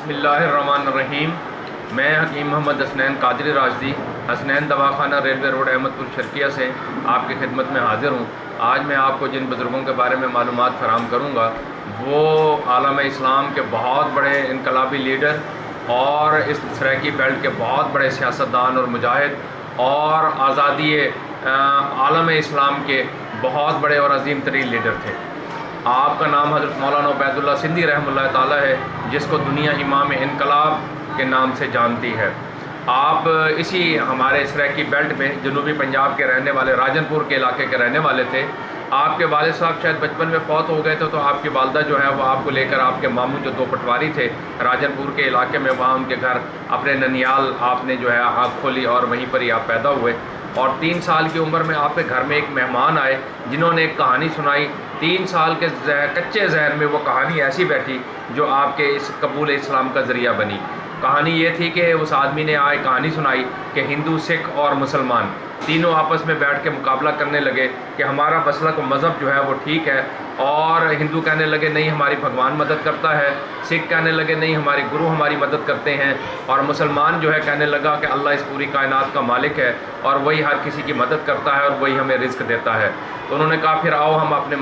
بسم اللہ الرحمن الرحیم۔ میں حکیم محمد حسنین قادری راشدی حسنین دواخانہ ریلوے روڈ احمد پور شرقیہ سے آپ کی خدمت میں حاضر ہوں۔ آج میں آپ کو جن بزرگوں کے بارے میں معلومات فراہم کروں گا وہ عالم اسلام کے بہت بڑے انقلابی لیڈر اور اس سریکی بیلٹ کے بہت بڑے سیاستدان اور مجاہد اور آزادی عالم اسلام کے بہت بڑے اور عظیم ترین لیڈر تھے۔ آپ کا نام حضرت مولانا عبید اللہ سندھی رحمہ اللہ تعالیٰ ہے، جس کو دنیا امام انقلاب کے نام سے جانتی ہے۔ آپ اسی ہمارے سریکی بیلٹ میں جنوبی پنجاب کے رہنے والے راجن پور کے علاقے کے رہنے والے تھے۔ آپ کے والد صاحب شاید بچپن میں فوت ہو گئے تھے، تو آپ کی والدہ جو ہے وہ آپ کو لے کر آپ کے ماموں جو دو پٹواری تھے راجن پور کے علاقے میں، وہاں ان کے گھر اپنے ننیال آپ نے جو ہے آنکھ کھولی اور وہیں پر ہی آپ پیدا ہوئے۔ اور 3 سال کی عمر میں آپ کے گھر میں ایک مہمان آئے جنہوں نے ایک کہانی سنائی۔ 3 سال کے کچے ذہن میں وہ کہانی ایسی بیٹھی جو آپ کے اس قبول اسلام کا ذریعہ بنی۔ کہانی یہ تھی کہ اس آدمی نے کہانی سنائی کہ ہندو، سکھ اور مسلمان تینوں آپس میں بیٹھ کے مقابلہ کرنے لگے کہ ہمارا مسلک و مذہب جو ہے وہ ٹھیک ہے، اور ہندو کہنے لگے نہیں ہماری بھگوان مدد کرتا ہے، سکھ کہنے لگے نہیں ہماری گرو ہماری مدد کرتے ہیں، اور مسلمان جو ہے کہنے لگا کہ اللہ اس پوری کائنات کا مالک ہے اور وہی ہر کسی کی مدد کرتا ہے اور وہی ہمیں رزق دیتا ہے۔ تو انہوں نے کہا پھر آؤ ہم اپنے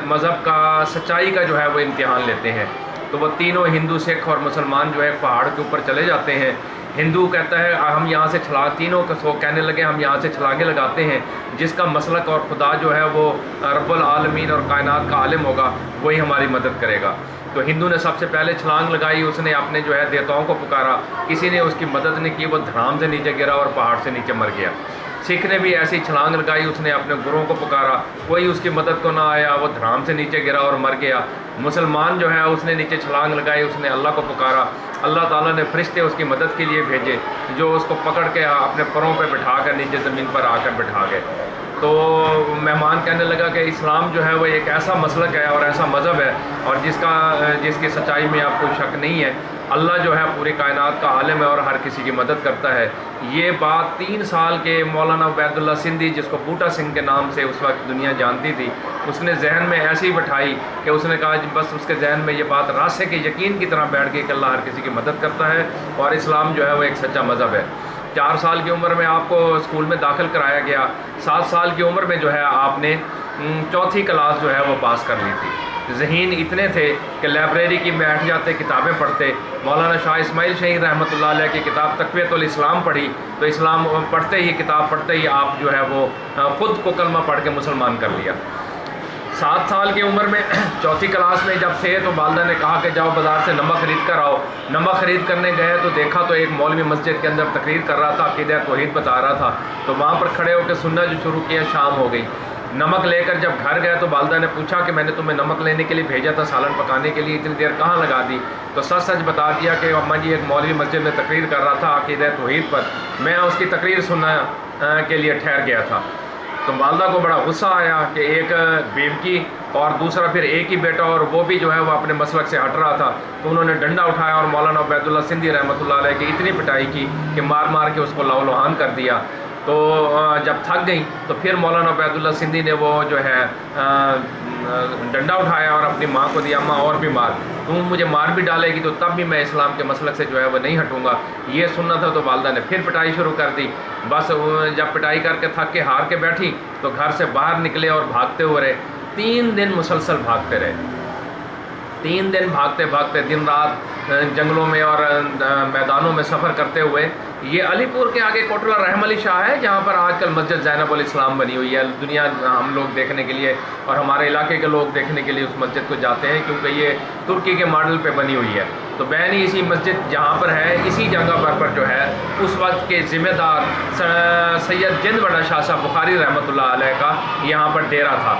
مذہب کا سچائی کا جو ہے وہ امتحان لیتے ہیں۔ تو وہ تینوں ہندو، سکھ اور مسلمان جو ہے پہاڑ کے اوپر چلے جاتے ہیں۔ ہندو کہتا ہے ہم یہاں سے تینوں کہنے لگے ہم یہاں سے چھلانگیں لگاتے ہیں، جس کا مسلک اور خدا جو ہے وہ رب العالمین اور کائنات کا عالم ہوگا وہی ہماری مدد کرے گا۔ تو ہندو نے سب سے پہلے چھلانگ لگائی، اس نے اپنے جو ہے دیوتاؤں کو پکارا، کسی نے اس کی مدد نہیں کی، وہ دھڑام سے نیچے گرا اور پہاڑ سے نیچے مر گیا۔ سکھ نے بھی ایسی چھلانگ لگائی، اس نے اپنے گروؤں کو پکارا، کوئی اس کی مدد کو نہ آیا، وہ دھڑام سے نیچے گرا اور مر گیا۔ مسلمان جو ہے اس نے نیچے چھلانگ لگائی، اس نے اللہ کو پکارا، اللہ تعالیٰ نے فرشتے اس کی مدد کے لیے بھیجے جو اس کو پکڑ کے اپنے پروں پہ بٹھا کر نیچے زمین پر آ کر بٹھا گئے۔ تو مہمان کہنے لگا کہ اسلام جو ہے وہ ایک ایسا مسلک ہے اور ایسا مذہب ہے اور جس کی سچائی میں آپ کو شک نہیں ہے، اللہ جو ہے پوری کائنات کا عالم ہے اور ہر کسی کی مدد کرتا ہے۔ یہ بات 3 سال کے مولانا عبید اللہ سندھی، جس کو بوٹا سنگھ کے نام سے اس وقت دنیا جانتی تھی، اس نے ذہن میں ایسی بٹھائی کہ اس نے کہا بس اس کے ذہن میں یہ بات راسے کے یقین کی طرح بیٹھ گئی کہ اللہ ہر کسی کی مدد کرتا ہے اور اسلام جو ہے وہ ایک سچا مذہب ہے۔ 4 سال کی عمر میں آپ کو اسکول میں داخل کرایا گیا۔ 7 سال کی عمر میں جو ہے آپ نے 4تھی کلاس جو ہے وہ پاس کر لی تھی۔ ذہین اتنے تھے کہ لائبریری کی بیٹھ جاتے، کتابیں پڑھتے۔ مولانا شاہ اسماعیل شہید رحمۃ اللہ علیہ کی کتاب تقویۃ الاسلام پڑھی تو اسلام پڑھتے ہی، کتاب پڑھتے ہی آپ جو ہے وہ خود کو کلمہ پڑھ کے مسلمان کر لیا۔ 7 سال کی عمر میں 4تھی کلاس میں جب تھے تو والدہ نے کہا کہ جاؤ بازار سے نمک خرید کر آؤ۔ نمک خرید کرنے گئے تو دیکھا تو ایک مولوی مسجد کے اندر تقریر کر رہا تھا، عقیدہ توحید بتا رہا تھا، تو وہاں پر کھڑے ہو کے سننا جو شروع کیا، شام ہو گئی۔ نمک لے کر جب گھر گئے تو والدہ نے پوچھا کہ میں نے تمہیں نمک لینے کے لیے بھیجا تھا، سالن پکانے کے لیے، اتنی دیر کہاں لگا دی؟ تو سچ بتا دیا کہ اماں جی ایک مولوی مسجد میں تقریر کر رہا تھا عقیدہ توحید پر، میں اس کی تقریر سننے کے لیے ٹھہر گیا تھا۔ تو والدہ کو بڑا غصہ آیا کہ ایک بیوی اور دوسرا پھر ایک ہی بیٹا، اور وہ بھی جو ہے وہ اپنے مسلک سے ہٹ رہا تھا، تو انہوں نے ڈنڈا اٹھایا اور مولانا عبید اللہ سندھی رحمۃ اللہ علیہ کی اتنی پٹائی کی کہ مار مار کے اس کو لہو لہان کر دیا۔ تو جب تھک گئیں تو پھر مولانا عبید اللہ سندھی نے وہ جو ہے ڈنڈا اٹھایا اور اپنی ماں کو دیا، ماں اور بھی مار، تم مجھے مار بھی ڈالے گی تو تب بھی میں اسلام کے مسلک سے جو ہے وہ نہیں ہٹوں گا۔ یہ سننا تھا تو والدہ نے پھر پٹائی شروع کر دی۔ بس جب پٹائی کر کے تھک کے ہار کے بیٹھی تو گھر سے باہر نکلے اور بھاگتے ہوئے رہے۔ 3 دن مسلسل بھاگتے رہے، 3 دن بھاگتے بھاگتے، دن رات جنگلوں میں اور میدانوں میں سفر کرتے ہوئے۔ یہ علی پور کے آگے کوٹلہ رحم علی شاہ ہے، جہاں پر آج کل مسجد زینب الاسلام بنی ہوئی ہے۔ دنیا ہم لوگ دیکھنے کے لیے اور ہمارے علاقے کے لوگ دیکھنے کے لیے اس مسجد کو جاتے ہیں، کیونکہ یہ ترکی کے ماڈل پہ بنی ہوئی ہے۔ تو بین اسی مسجد جہاں پر ہے، اسی جگہ پر جو ہے اس وقت کے ذمہ دار سید جند بڑا شاہ صاحب بخاری رحمۃ اللہ علیہ کا یہاں پر ڈیرا تھا۔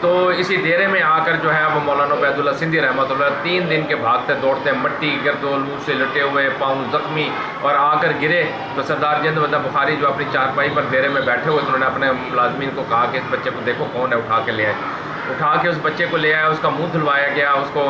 تو اسی ڈیرے میں آ کر جو ہے وہ مولانا عبید اللہ سندھی رحمۃ اللہ 3 دن کے بھاگتے دوڑتے، مٹی گرد و آلود سے لٹے ہوئے، پاؤں زخمی، اور آ کر گرے تو سردار جند بڑا بخاری جو اپنی چارپائی پر ڈیرے میں بیٹھے ہوئے، انہوں نے اپنے ملازمین کو کہا کہ اس بچے کو دیکھو کون ہے، اٹھا کے لے آئے۔ اٹھا کے اس بچے کو لے آیا، اس کا منہ دھلوایا گیا، اس کو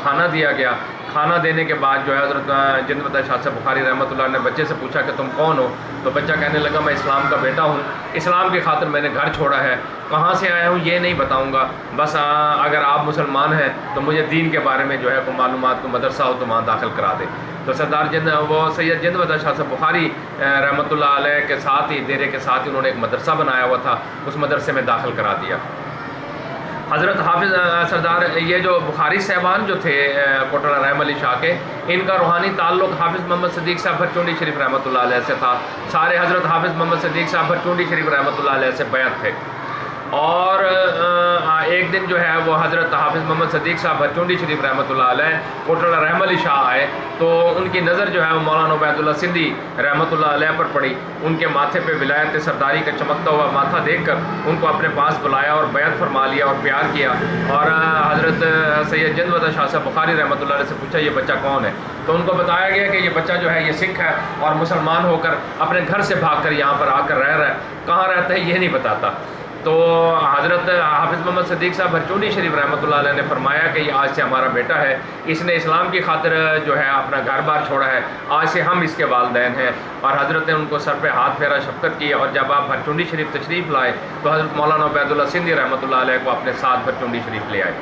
کھانا دیا گیا۔ کھانا دینے کے بعد جو ہے حضرت جن بتا شاہ سے بخاری رحمۃ اللہ نے بچے سے پوچھا کہ تم کون ہو؟ تو بچہ کہنے لگا میں اسلام کا بیٹا ہوں، اسلام کی خاطر میں نے گھر چھوڑا ہے، کہاں سے آیا ہوں یہ نہیں بتاؤں گا، بس اگر آپ مسلمان ہیں تو مجھے دین کے بارے میں جو ہے کوئی معلومات کو مدرسہ ہو تو وہاں داخل کرا دے۔ تو سردار وہ سید جند بتا شاہ سے بخاری رحمۃ اللہ علیہ کے ساتھ ہی ڈیرے کے ساتھ ہی انہوں نے ایک مدرسہ بنایا ہوا تھا، اس مدرسے میں داخل کرا دیا۔ حضرت حافظ سردار یہ جو بخاری صاحبان جو تھے کوٹلہ رحم علی شاہ کے، ان کا روحانی تعلق حافظ محمد صدیق صاحب بھرچونڈی شریف رحمۃ اللہ علیہ سے تھا، سارے حضرت حافظ محمد صدیق صاحب بھرچونڈی شریف رحمۃ اللہ علیہ سے بیعت تھے۔ اور ایک دن جو ہے وہ حضرت حافظ محمد صدیق صاحب بھرچونڈی شریف رحمۃ اللہ علیہ کوٹلہ رحم علی شاہ آئے تو ان کی نظر جو ہے وہ مولانا عبید اللہ سندھی رحمۃ اللہ علیہ پر پڑی، ان کے ماتھے پہ ولایت سرداری کا چمکتا ہوا ماتھا دیکھ کر ان کو اپنے پاس بلایا اور بیعت فرما لیا اور پیار کیا، اور حضرت سید جند بتا شاہ صاحب بخاری رحمۃ اللہ علیہ سے پوچھا یہ بچہ کون ہے؟ تو ان کو بتایا گیا کہ یہ بچہ جو ہے یہ سکھ ہے اور مسلمان ہو کر اپنے گھر سے بھاگ کر یہاں پر آ کر رہ رہا ہے، کہاں رہتا ہے یہ نہیں بتاتا۔ تو حضرت حافظ محمد صدیق صاحب بھرچونڈی شریف رحمۃ اللہ علیہ نے فرمایا کہ یہ آج سے ہمارا بیٹا ہے، اس نے اسلام کی خاطر جو ہے اپنا گھر بار چھوڑا ہے، آج سے ہم اس کے والدین ہیں۔ اور حضرت نے ان کو سر پہ ہاتھ پھیرا، شفقت کی، اور جب آپ بھرچونڈی شریف تشریف لائے تو حضرت مولانا عبید اللہ سندھی رحمۃ اللہ علیہ کو اپنے ساتھ بھرچونڈی شریف لے آئے۔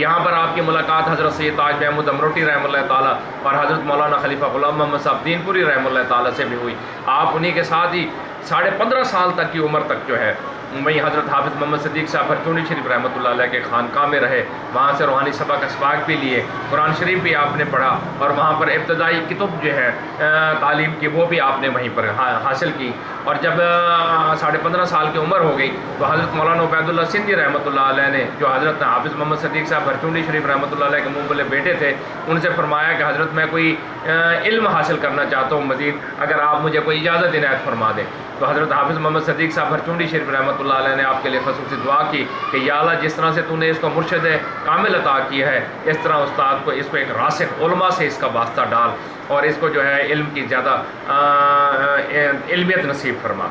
یہاں پر آپ کی ملاقات حضرت سید تاج محمود امروٹی رحمۃ اللہ تعالیٰ اور حضرت مولانا خلیفہ غلام محمد صاحب دین پوری رحمۃ اللہ تعالیٰ سے بھی ہوئی۔ آپ انہی کے ساتھ ہی 15.5 سال تک کی عمر تک جو ہے وہیں حضرت حافظ محمد صدیق صاحب بھرچونڈی شریف رحمۃ اللہ علیہ کے خانقاہ میں رہے، وہاں سے روحانی سبق اسباق بھی لیے، قرآن شریف بھی آپ نے پڑھا، اور وہاں پر ابتدائی کتب جو ہے تعلیم کی وہ بھی آپ نے وہیں پر حاصل کی۔ اور جب 15.5 سال کی عمر ہو گئی تو حضرت مولانا عبید اللہ سندھی رحمۃ اللہ علیہ نے، جو حضرت حافظ محمد صدیق صاحب بھرچونڈی شریف رحمۃ اللہ علیہ کے منہ بولے بیٹے تھے، ان سے فرمایا کہ حضرت میں کوئی علم حاصل کرنا چاہتا ہوں مزید، اگر آپ مجھے کوئی اجازت عنایت فرما دیں۔ تو حضرت حافظ محمد صدیق صاحب بھرچونڈی شریف رحمۃ اللہ علیہ نے آپ کے لیے خصوصی دعا کی کہ یا اللہ جس طرح سے تو نے اس کو مرشد کامل عطا کیا ہے، اس طرح استاد کو اس کو ایک راسخ علماء سے اس کا واسطہ ڈال اور اس کو جو ہے علم کی زیادہ علمیت نصیب فرما۔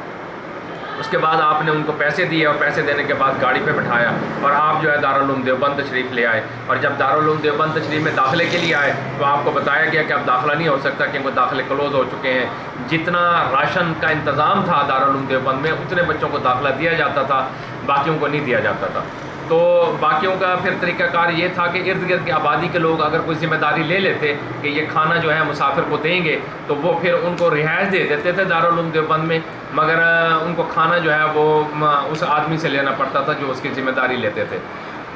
اس کے بعد آپ نے ان کو پیسے دیے، اور پیسے دینے کے بعد گاڑی پہ بٹھایا اور آپ جو ہے دارالعلوم دیوبند تشریف لے آئے۔ اور جب دارالعلوم دیوبند تشریف میں داخلے کے لیے آئے تو آپ کو بتایا گیا کہ اب داخلہ نہیں ہو سکتا کیونکہ داخلے کلوز ہو چکے ہیں۔ جتنا راشن کا انتظام تھا دارالعلوم دیوبند میں اتنے بچوں کو داخلہ دیا جاتا تھا، باقیوں کو نہیں دیا جاتا تھا۔ تو باقیوں کا پھر طریقہ کار یہ تھا کہ ارد گرد کی آبادی کے لوگ اگر کوئی ذمہ داری لے لیتے کہ یہ کھانا جو ہے مسافر کو دیں گے تو وہ پھر ان کو رہائش دے دیتے تھے دارالعلوم دیوبند میں، مگر ان کو کھانا جو ہے وہ اس آدمی سے لینا پڑتا تھا جو اس کی ذمہ داری لیتے تھے۔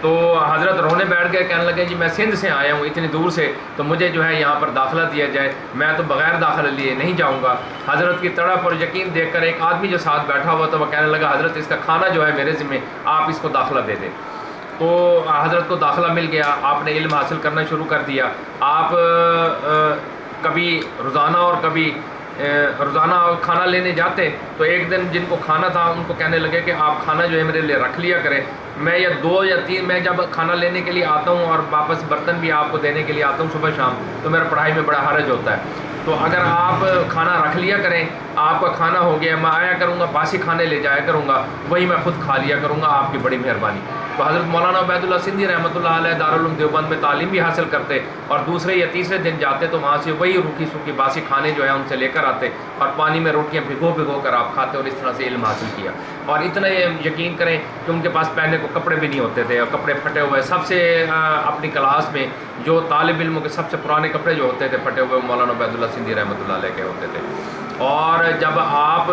تو حضرت رونے بیٹھ گئے، کہنے لگے جی میں سندھ سے آیا ہوں اتنی دور سے، تو مجھے جو ہے یہاں پر داخلہ دیا جائے، میں تو بغیر داخلہ لیے نہیں جاؤں گا۔ حضرت کی تڑپ اور یقین دیکھ کر ایک آدمی جو ساتھ بیٹھا ہوا تھا وہ کہنے لگا حضرت اس کا کھانا جو ہے میرے ذمہ، آپ اس کو داخلہ دے دیں۔ تو حضرت کو داخلہ مل گیا، آپ نے علم حاصل کرنا شروع کر دیا۔ آپ کبھی روزانہ کھانا لینے جاتے تو ایک دن جن کو کھانا تھا ان کو کہنے لگے کہ آپ کھانا جو ہے میرے لیے رکھ لیا کریں، میں یا 2 یا 3 میں جب کھانا لینے کے لیے آتا ہوں اور واپس برتن بھی آپ کو دینے کے لیے آتا ہوں صبح شام، تو میرا پڑھائی میں بڑا حرج ہوتا ہے، تو اگر آپ کھانا رکھ لیا کریں، آپ کا کھانا ہو گیا، میں آیا کروں گا باسی کھانے لے جایا کروں گا، وہی میں خود کھا لیا کروں گا، آپ کی بڑی مہربانی۔ تو حضرت مولانا عبید اللہ سندھی رحمۃ اللہ علیہ دارالعلوم دیوبند میں تعلیم بھی حاصل کرتے اور دوسرے یا تیسرے دن جاتے تو وہاں سے وہی روکھی سوکھی باسی کھانے جو ہے ان سے لے کر آتے اور پانی میں روٹیاں بھگو کر آپ کھاتے، اور اس طرح سے علم حاصل کیا۔ اور اتنا یقین کریں کہ ان کے پاس پہننے کو کپڑے بھی نہیں ہوتے تھے اور کپڑے پھٹے ہوئے، سب سے اپنی کلاس میں جو طالب علموں کے سب سے پرانے کپڑے جو ہوتے تھے پھٹے ہوئے مولانا عبید اللہ سندھی رحمۃ اللہ علیہ کے ہوتے تھے۔ اور جب آپ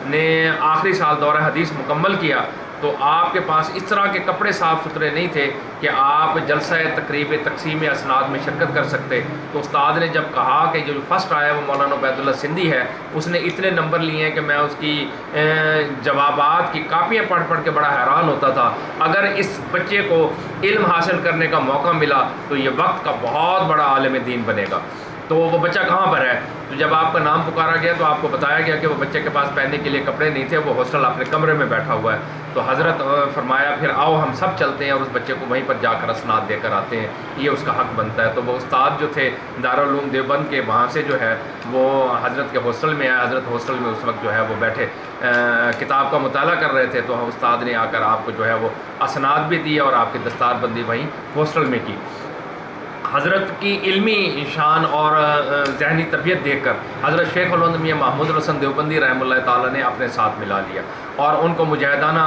نے آخری سال دورہ حدیث مکمل کیا تو آپ کے پاس اس طرح کے کپڑے صاف ستھرے نہیں تھے کہ آپ جلسہ تقریب تقسیم اسناد میں شرکت کر سکتے۔ تو استاد نے جب کہا کہ جو فرسٹ آیا وہ مولانا عبید اللہ سندھی ہے، اس نے اتنے نمبر لیے ہیں کہ میں اس کی جوابات کی کاپیاں پڑھ کے بڑا حیران ہوتا تھا۔ اگر اس بچے کو علم حاصل کرنے کا موقع ملا تو یہ وقت کا بہت بڑا عالم دین بنے گا۔ تو وہ بچہ کہاں پر ہے؟ تو جب آپ کا نام پکارا گیا تو آپ کو بتایا گیا کہ وہ بچے کے پاس پہننے کے لیے کپڑے نہیں تھے، وہ ہاسٹل اپنے کمرے میں بیٹھا ہوا ہے۔ تو حضرت فرمایا پھر آؤ ہم سب چلتے ہیں اور اس بچے کو وہیں پر جا کر اسناد دے کر آتے ہیں، یہ اس کا حق بنتا ہے۔ تو وہ استاد جو تھے دارالعلوم دیوبند کے، وہاں سے جو ہے وہ حضرت کے ہاسٹل میں آئے۔ حضرت ہاسٹل میں اس وقت جو ہے وہ بیٹھے کتاب کا مطالعہ کر رہے تھے، تو استاد نے آ کر آپ کو جو ہے وہ اسناد بھی دیے اور آپ کی دستار بندی وہیں ہاسٹل میں کی۔ حضرت کی علمی شان اور ذہنی تربیت دیکھ کر حضرت شیخ الہند میاں محمود الحسن دیوبندی رحمہ اللہ تعالیٰ نے اپنے ساتھ ملا لیا اور ان کو مجاہدانہ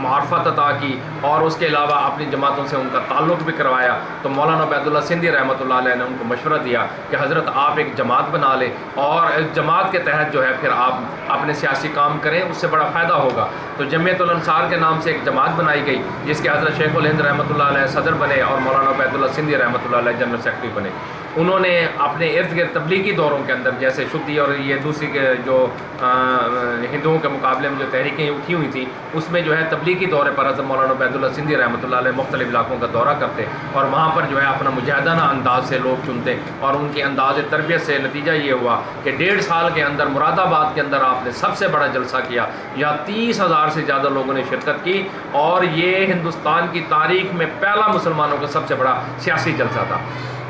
معرفت عطا کی اور اس کے علاوہ اپنی جماعتوں سے ان کا تعلق بھی کروایا. تو مولانا عبید اللہ سندھی رحمۃ اللہ علیہ نے ان کو مشورہ دیا کہ حضرت آپ ایک جماعت بنا لیں اور اس جماعت کے تحت جو ہے پھر آپ اپنے سیاسی کام کریں, اس سے بڑا فائدہ ہوگا. تو جمعیت الانصار کے نام سے ایک جماعت بنائی گئی جس کے حضرت شیخ الہند رحمۃ اللہ علیہ صدر بنے اور مولانا عبید اللہ سندھی رحمۃ اللہ علیہ جنرل سیکرٹری بنے. انہوں نے اپنے ارد گرد تبلیغی دوروں کے اندر جیسے شدی اور یہ دوسری کے جو ہندوؤں کے مقابلے میں جو تحریکیں اٹھی ہوئی تھیں اس میں جو ہے تبلیغی دورے پر حضرت مولانا عبید اللہ سندھی رحمۃ اللہ علیہ مختلف علاقوں کا دورہ کرتے اور وہاں پر جو ہے اپنا مجاہدانہ انداز سے لوگ چنتے اور ان کی انداز تربیت سے نتیجہ یہ ہوا کہ 1.5 سال کے اندر مراد آباد کے اندر آپ نے سب سے بڑا جلسہ کیا. یہاں 30,000 سے زیادہ لوگوں نے شرکت کی اور یہ ہندوستان کی تاریخ میں پہلا مسلمانوں کا سب سے بڑا سیاسی جلسہ تھا.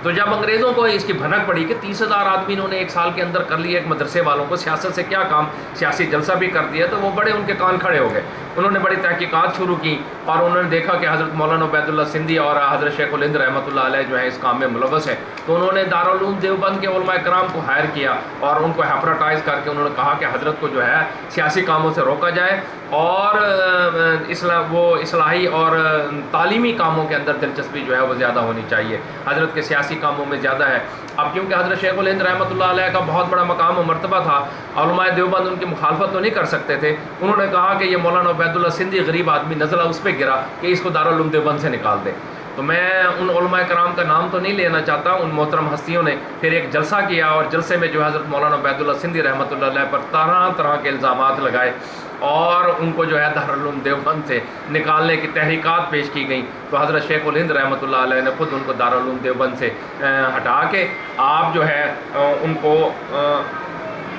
تو جب انگریزوں کو اس کی بھنک پڑی کہ 30,000 آدمی انہوں نے 1 سال کے اندر کر لیا, ایک مدرسے والوں کو سیاست سے کیا کام, سیاسی جلسہ بھی کر دیا, تو وہ بڑے ان کے کان کھڑے ہو گئے. انہوں نے بڑی تحقیقات شروع کی اور انہوں نے دیکھا کہ حضرت مولانا عبید اللہ سندھی اور حضرت شیخ الہند رحمۃ اللہ علیہ جو ہے اس کام میں ملوث ہے. تو انہوں نے دارالعلوم دیوبند کے علماء کرام کو ہائر کیا اور ان کو ہیپراٹائز کر کے انہوں نے کہا کہ حضرت کو جو ہے سیاسی کاموں سے روکا جائے اور وہ اصلاحی اور تعلیمی کاموں کے اندر دلچسپی جو ہے وہ زیادہ ہونی چاہیے. حضرت کے سیاسی کاموں میں زیادہ ہے. اب کیونکہ حضرت شیخ الہند رحمۃ اللہ علیہ کا بہت بڑا مقام و مرتبہ تھا, علماء دیوبند ان کی مخالفت تو نہیں کر سکتے تھے. انہوں نے کہا کہ یہ مولانا عبید اللہ سندھی غریب آدمی نزلہ اس پہ گرا کہ اس کو دارالعلوم دیوبند سے نکال دے. تو میں ان علماء کرام کا نام تو نہیں لینا چاہتا, ان محترم ہستیوں نے پھر ایک جلسہ کیا اور جلسے میں جو حضرت مولانا عبید اللہ سندھی رحمۃ اللہ علیہ پر طرح طرح کے الزامات لگائے اور ان کو جو ہے دارالعلوم دیوبند سے نکالنے کی تحریکات پیش کی گئیں. تو حضرت شیخ الہند رحمۃ اللہ علیہ نے خود ان کو دارالعلوم دیوبند سے ہٹا کے آپ جو ہے ان کو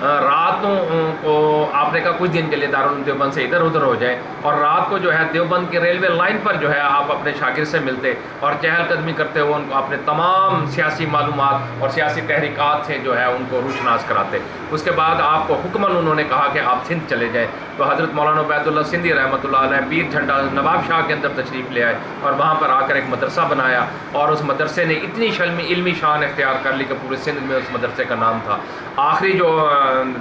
راتوں کو آپ نے کہا کچھ دن کے لیے دارالعلوم دیوبند سے ادھر ادھر ہو جائیں اور رات کو جو ہے دیوبند کی ریلوے لائن پر جو ہے آپ اپنے شاگرد سے ملتے اور چہل قدمی کرتے ہوئے ان کو اپنے تمام سیاسی معلومات اور سیاسی تحریکات سے جو ہے ان کو روشناس کراتے. اس کے بعد آپ کو حکماً انہوں نے کہا کہ آپ سندھ چلے جائیں. تو حضرت مولانا عبید اللہ سندھی رحمۃ اللہ علیہ پیر جھنڈا نواب شاہ کے اندر تشریف لے آئے اور وہاں پر آ کر ایک مدرسہ بنایا اور اس مدرسے نے اتنی علمی شان اختیار کر لی کہ پورے سندھ میں اس مدرسے کا نام تھا. آخری جو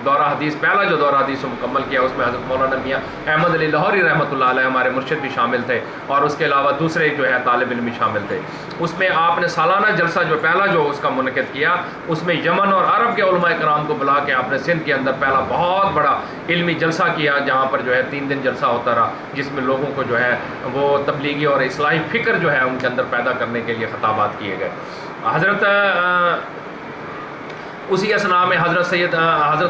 دورہ حدیث پہلا جو دورہ حدیث کو مکمل کیا اس میں حضرت مولانا میاں احمد علی لاہوری رحمۃ اللہ علیہ ہمارے مرشد بھی شامل تھے اور اس کے علاوہ دوسرے جو ہے طالب علم بھی شامل تھے. اس میں آپ نے سالانہ جلسہ جو پہلا جو اس کا منعقد کیا اس میں یمن اور عرب کے علماء کرام کو بلا کے آپ نے سندھ کے اندر پہلا بہت بڑا علمی جلسہ کیا جہاں پر جو ہے 3 دن جلسہ ہوتا رہا جس میں لوگوں کو جو ہے وہ تبلیغی اور اصلاحی فکر جو ہے ان کے اندر پیدا کرنے کے لیے خطابات کیے گئے. حضرت اسی اسنا میں حضرت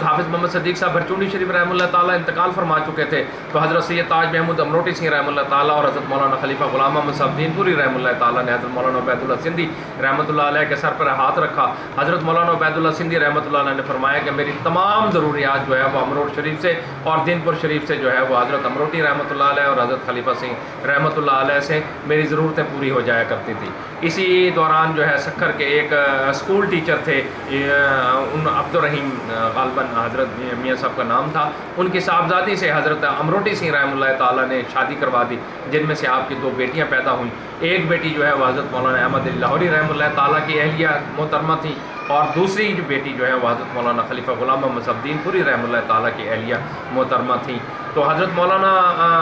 حافظ محمد صدیق صاحب بھرچونڈی شریف رحمۃ اللہ تعالیٰ انتقال فرما چکے تھے. تو حضرت سید تاج محمود امروٹی سنگھ رحمۃ اللہ تعالیٰ اور حضرت مولانا خلیفہ غلام محمد صاحب دین پوری رحمۃ اللہ تعالیٰ نے حضرت مولانا عبید اللہ سندھی رحمۃ اللہ علیہ کے سر پر ہاتھ رکھا. حضرت مولانا عبید اللہ سندھی رحمۃ اللہ علیہ نے فرمایا کہ میری تمام ضروریات جو ہے وہ امروٹ شریف سے اور دین پور شریف سے جو ہے وہ حضرت امروٹی رحمۃ اللہ علیہ اور حضرت خلیفہ سنگھ رحمۃ اللہ علیہ سے میری ضرورتیں پوری ہو جایا کرتی تھی. اسی دوران جو ہے سکھر کے ایک اسکول ٹیچر تھے ان عبد الرحیم غالباً حضرت میاں صاحب کا نام تھا, ان کی صاحبزادی سے حضرت امروٹی سنگھ رحمۃ اللہ تعالیٰ نے شادی کروا دی جن میں سے آپ کی 2 بیٹیاں پیدا ہوئیں. ایک بیٹی جو ہے وہ حضرت مولانا احمد علی لاہوری رحمۃ اللہ تعالیٰ کی اہلیہ محترمہ تھی اور دوسری جو بیٹی جو ہے وہ حضرت مولانا خلیفہ غلام محمد صاحب دین پوری رحمۃ اللہ تعالیٰ کی اہلیہ محترمہ تھیں. تو حضرت مولانا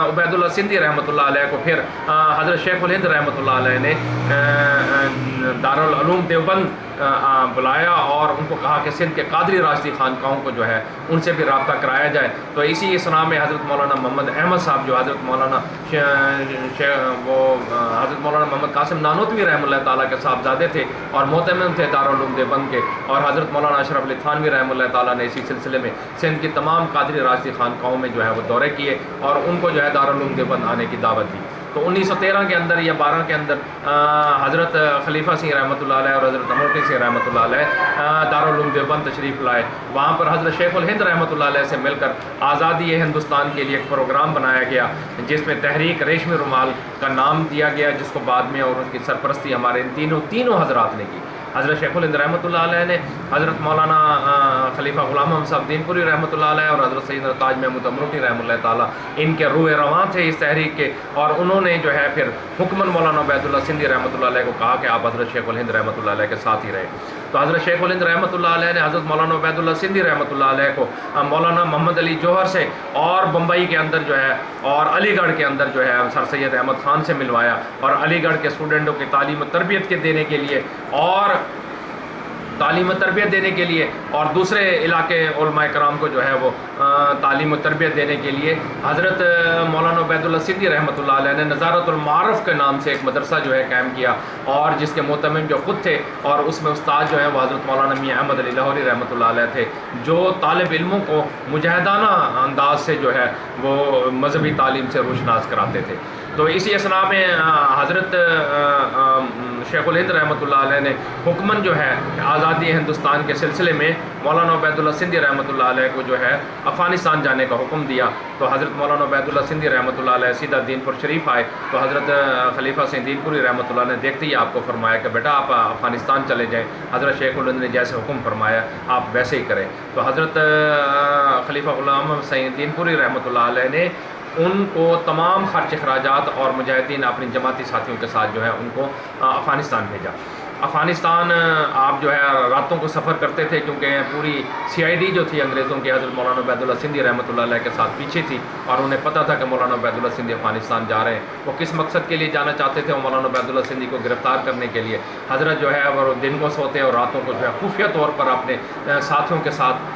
عبید اللہ سندھی رحمۃ اللہ علیہ کو پھر حضرت شیخ الہند رحمۃ اللہ علیہ نے دارالعلوم دیوبند بلایا اور ان کو کہا کہ سندھ کے قادری راشدی خانقاہوں کو جو ہے ان سے بھی رابطہ کرایا جائے. تو اسی اسنا میں حضرت مولانا محمد احمد صاحب جو حضرت مولانا محمد قاسم نانوتوی رحمۃ اللہ تعالیٰ کے صاحبزادے تھے اور محتمم تھے دارالعلوم دیوبند کے, اور حضرت مولانا اشرف علی تھانوی رحمۃ اللہ تعالیٰ نے اسی سلسلے میں سندھ کی تمام قادری راشدی خانقاہوں میں جو ہے وہ دورے کیے اور ان کو جو ہے دارالعلوم دیوبند آنے کی دعوت دی. تو 1913 کے اندر یا 12 کے اندر حضرت خلیفہ سنگھ رحمۃ اللہ علیہ اور حضرت امروٹی سنگھ رحمۃ اللہ علیہ دارالعلوم دیوبند تشریف لائے. وہاں پر حضرت شیخ الہند رحمۃ اللہ علیہ سے مل کر آزادی ہندوستان کے لیے ایک پروگرام بنایا گیا جس میں تحریک ریشمی رومال کا نام دیا گیا, جس کو بعد میں اور اس کی سرپرستی ہمارے ان تینوں حضرات نے کی. حضرت شیخ الہند رحمۃ اللہ علیہ نے حضرت مولانا خلیفہ غلام محمد صاحب دین پوری رحمۃ اللہ علیہ اور حضرت سیدنا تاج محمود امروٹی رحمۃ اللہ تعالیٰ ان کے روح رواں تھے اس تحریک کے، اور انہوں نے جو ہے پھر حکمن مولانا عبید اللہ سندھی رحمۃ اللہ علیہ کو کہا کہ آپ حضرت شیخ الہند رحمۃ اللہ علیہ کے ساتھ ہی رہے۔ تو حضرت شیخ الہند رحمۃ اللہ علیہ نے حضرت مولانا عبید اللہ سندھی رحمۃ اللہ علیہ کو مولانا محمد علی جوہر سے اور بمبئی کے اندر جو ہے اور علی گڑھ کے اندر جو ہے سر سید احمد خان سے ملوایا، اور علی گڑھ کے اسٹوڈنٹوں کی تعلیم و تربیت کے دینے کے لیے اور دوسرے علاقے علماء کرام کو جو ہے وہ تعلیم و تربیت دینے کے لیے حضرت مولانا عبید اللہ سندھی رحمۃ اللہ علیہ نے نظارت المعارف کے نام سے ایک مدرسہ جو ہے قائم کیا، اور جس کے مہتمم جو خود تھے اور اس میں استاد جو ہیں وہ حضرت مولانا میاں احمد علی لاہوری رحمۃ اللہ علیہ تھے، جو طالب علموں کو مجاہدانہ انداز سے جو ہے وہ مذہبی تعلیم سے روشناس کراتے تھے۔ تو اسی اثناء میں حضرت شیخ الہند رحمۃ اللہ علیہ نے حکمن جو ہے آزادی ہندوستان کے سلسلے میں مولانا عبید اللہ سندھی رحمۃ اللہ علیہ کو جو ہے افغانستان جانے کا حکم دیا۔ تو حضرت مولانا عبید اللہ سندھی رحمۃ اللہ علیہ سیدھا دین پور شریف آئے، تو حضرت خلیفہ سید دین پوری رحمۃ اللہ نے دیکھتے ہی آپ کو فرمایا کہ بیٹا آپ افغانستان چلے جائیں، حضرت شیخ الہند نے جیسے حکم فرمایا آپ ویسے ہی کریں۔ تو حضرت خلیفہ غلام سید دین پوری رحمۃ اللہ علیہ نے ان کو تمام خرچ اخراجات اور مجاہدین اپنی جماعتی ساتھیوں کے ساتھ جو ہے ان کو افغانستان بھیجا۔ افغانستان آپ جو ہے راتوں کو سفر کرتے تھے، کیونکہ پوری CID جو تھی انگریزوں کی حضرت مولانا عبید اللہ سندھی رحمۃ اللہ علیہ کے ساتھ پیچھے تھی، اور انہیں پتہ تھا کہ مولانا عبید اللہ سندھی افغانستان جا رہے ہیں۔ وہ کس مقصد کے لیے جانا چاہتے تھے؟ وہ مولانا عبید اللہ سندھی کو گرفتار کرنے کے لیے۔ حضرت جو ہے وہ دن کو سوتے اور راتوں کو جو ہے خفیہ طور پر اپنے ساتھیوں کے ساتھ